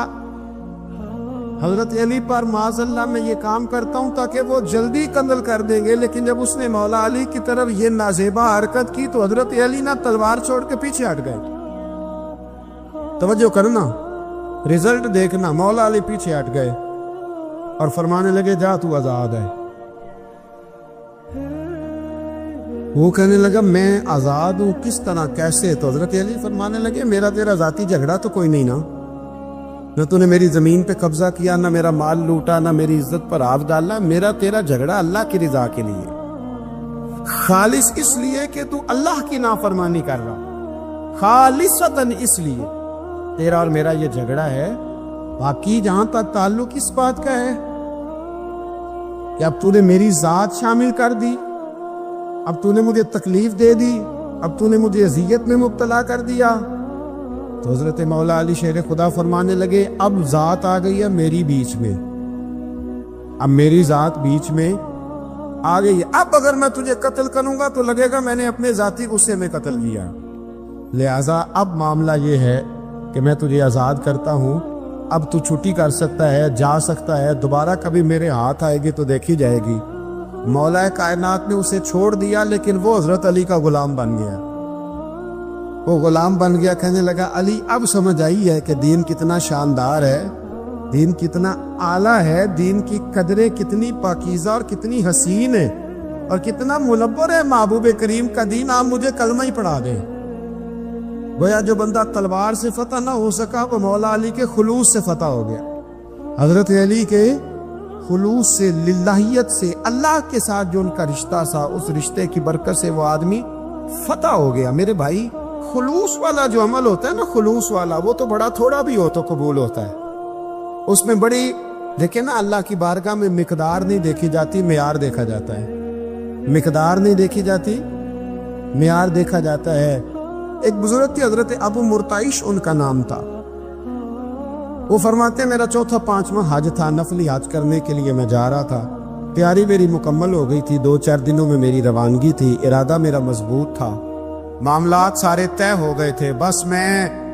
حضرت علی پر معاذ اللہ میں یہ کام کرتا ہوں تاکہ وہ جلدی قتل کر دیں گے، لیکن جب اس نے مولا علی کی طرف یہ نازیبا حرکت کی تو حضرت علی نہ تلوار چھوڑ کے پیچھے ہٹ گئے۔ توجہ کرنا، رزلٹ دیکھنا، مولا علی پیچھے ہٹ گئے، اور فرمانے لگے جا تو آزاد ہے. وہ کہنے لگا میں آزاد ہوں کس طرح کیسے؟ تو حضرت علی فرمانے لگے میرا تیرا ذاتی جھگڑا تو کوئی نہیں نا, نہ تو نے میری زمین پہ قبضہ کیا, نہ میرا مال لوٹا, نہ میری عزت پر آف ڈالا. میرا تیرا جھگڑا اللہ کی رضا کے لیے, خالص اس لیے کہ تو اللہ کی نافرمانی کر رہا, خالصتاً اس لیے تیرا اور میرا یہ جھگڑا ہے. باقی جہاں تک تعلق اس بات کا ہے کہ اب تو نے میری ذات شامل کر دی, اب تو نے مجھے تکلیف دے دی, اب تو نے مجھے اذیت میں مبتلا کر دیا. تو حضرت مولا علی شیر خدا فرمانے لگے اب ذات آ گئی ہے میری بیچ میں, اب میری ذات بیچ میں آ گئی ہے. اب اگر میں تجھے قتل کروں گا تو لگے گا میں نے اپنے ذاتی غصے میں قتل کیا. لہٰذا اب معاملہ یہ ہے کہ میں تجھے آزاد کرتا ہوں, اب تو چھٹی کر سکتا ہے, جا سکتا ہے, دوبارہ کبھی میرے ہاتھ آئے گی تو دیکھی جائے گی. مولا کائنات نے اسے چھوڑ دیا, لیکن وہ حضرت علی کا غلام بن گیا. وہ غلام بن گیا, کہنے لگا علی اب سمجھ آئی ہے کہ دین کتنا شاندار ہے, دین کتنا اعلیٰ ہے, دین کی قدریں کتنی پاکیزہ اور کتنی حسین ہے, اور کتنا منور ہے محبوب کریم کا دین. آپ مجھے کلمہ ہی پڑھا دیں. گویا جو بندہ تلوار سے فتح نہ ہو سکا وہ مولا علی کے خلوص سے فتح ہو گیا. حضرت علی کے خلوص سے, للہیت سے, اللہ کے ساتھ جو ان کا رشتہ تھا, اس رشتے کی برکت سے وہ آدمی فتح ہو گیا. میرے بھائی خلوص والا جو عمل ہوتا ہے نا, خلوص والا, وہ تو بڑا تھوڑا بھی ہو تو قبول ہوتا ہے. اس میں بڑی دیکھیں نا, اللہ کی بارگاہ میں مقدار نہیں دیکھی جاتی, معیار دیکھا جاتا ہے. مقدار نہیں دیکھی جاتی, معیار دیکھا جاتا ہے. ایک بزرگ تھے حضرت ابو مرتعش ان کا نام تھا. وہ فرماتے ہیں میرا 4تھا 5واں حج تھا, نفلی حج کرنے کے لیے میں جا رہا تھا. تیاری میری مکمل ہو گئی تھی, 2-4 دنوں میں میری روانگی تھی, ارادہ میرا مضبوط تھا, معاملات سارے طے ہو گئے تھے. بس میں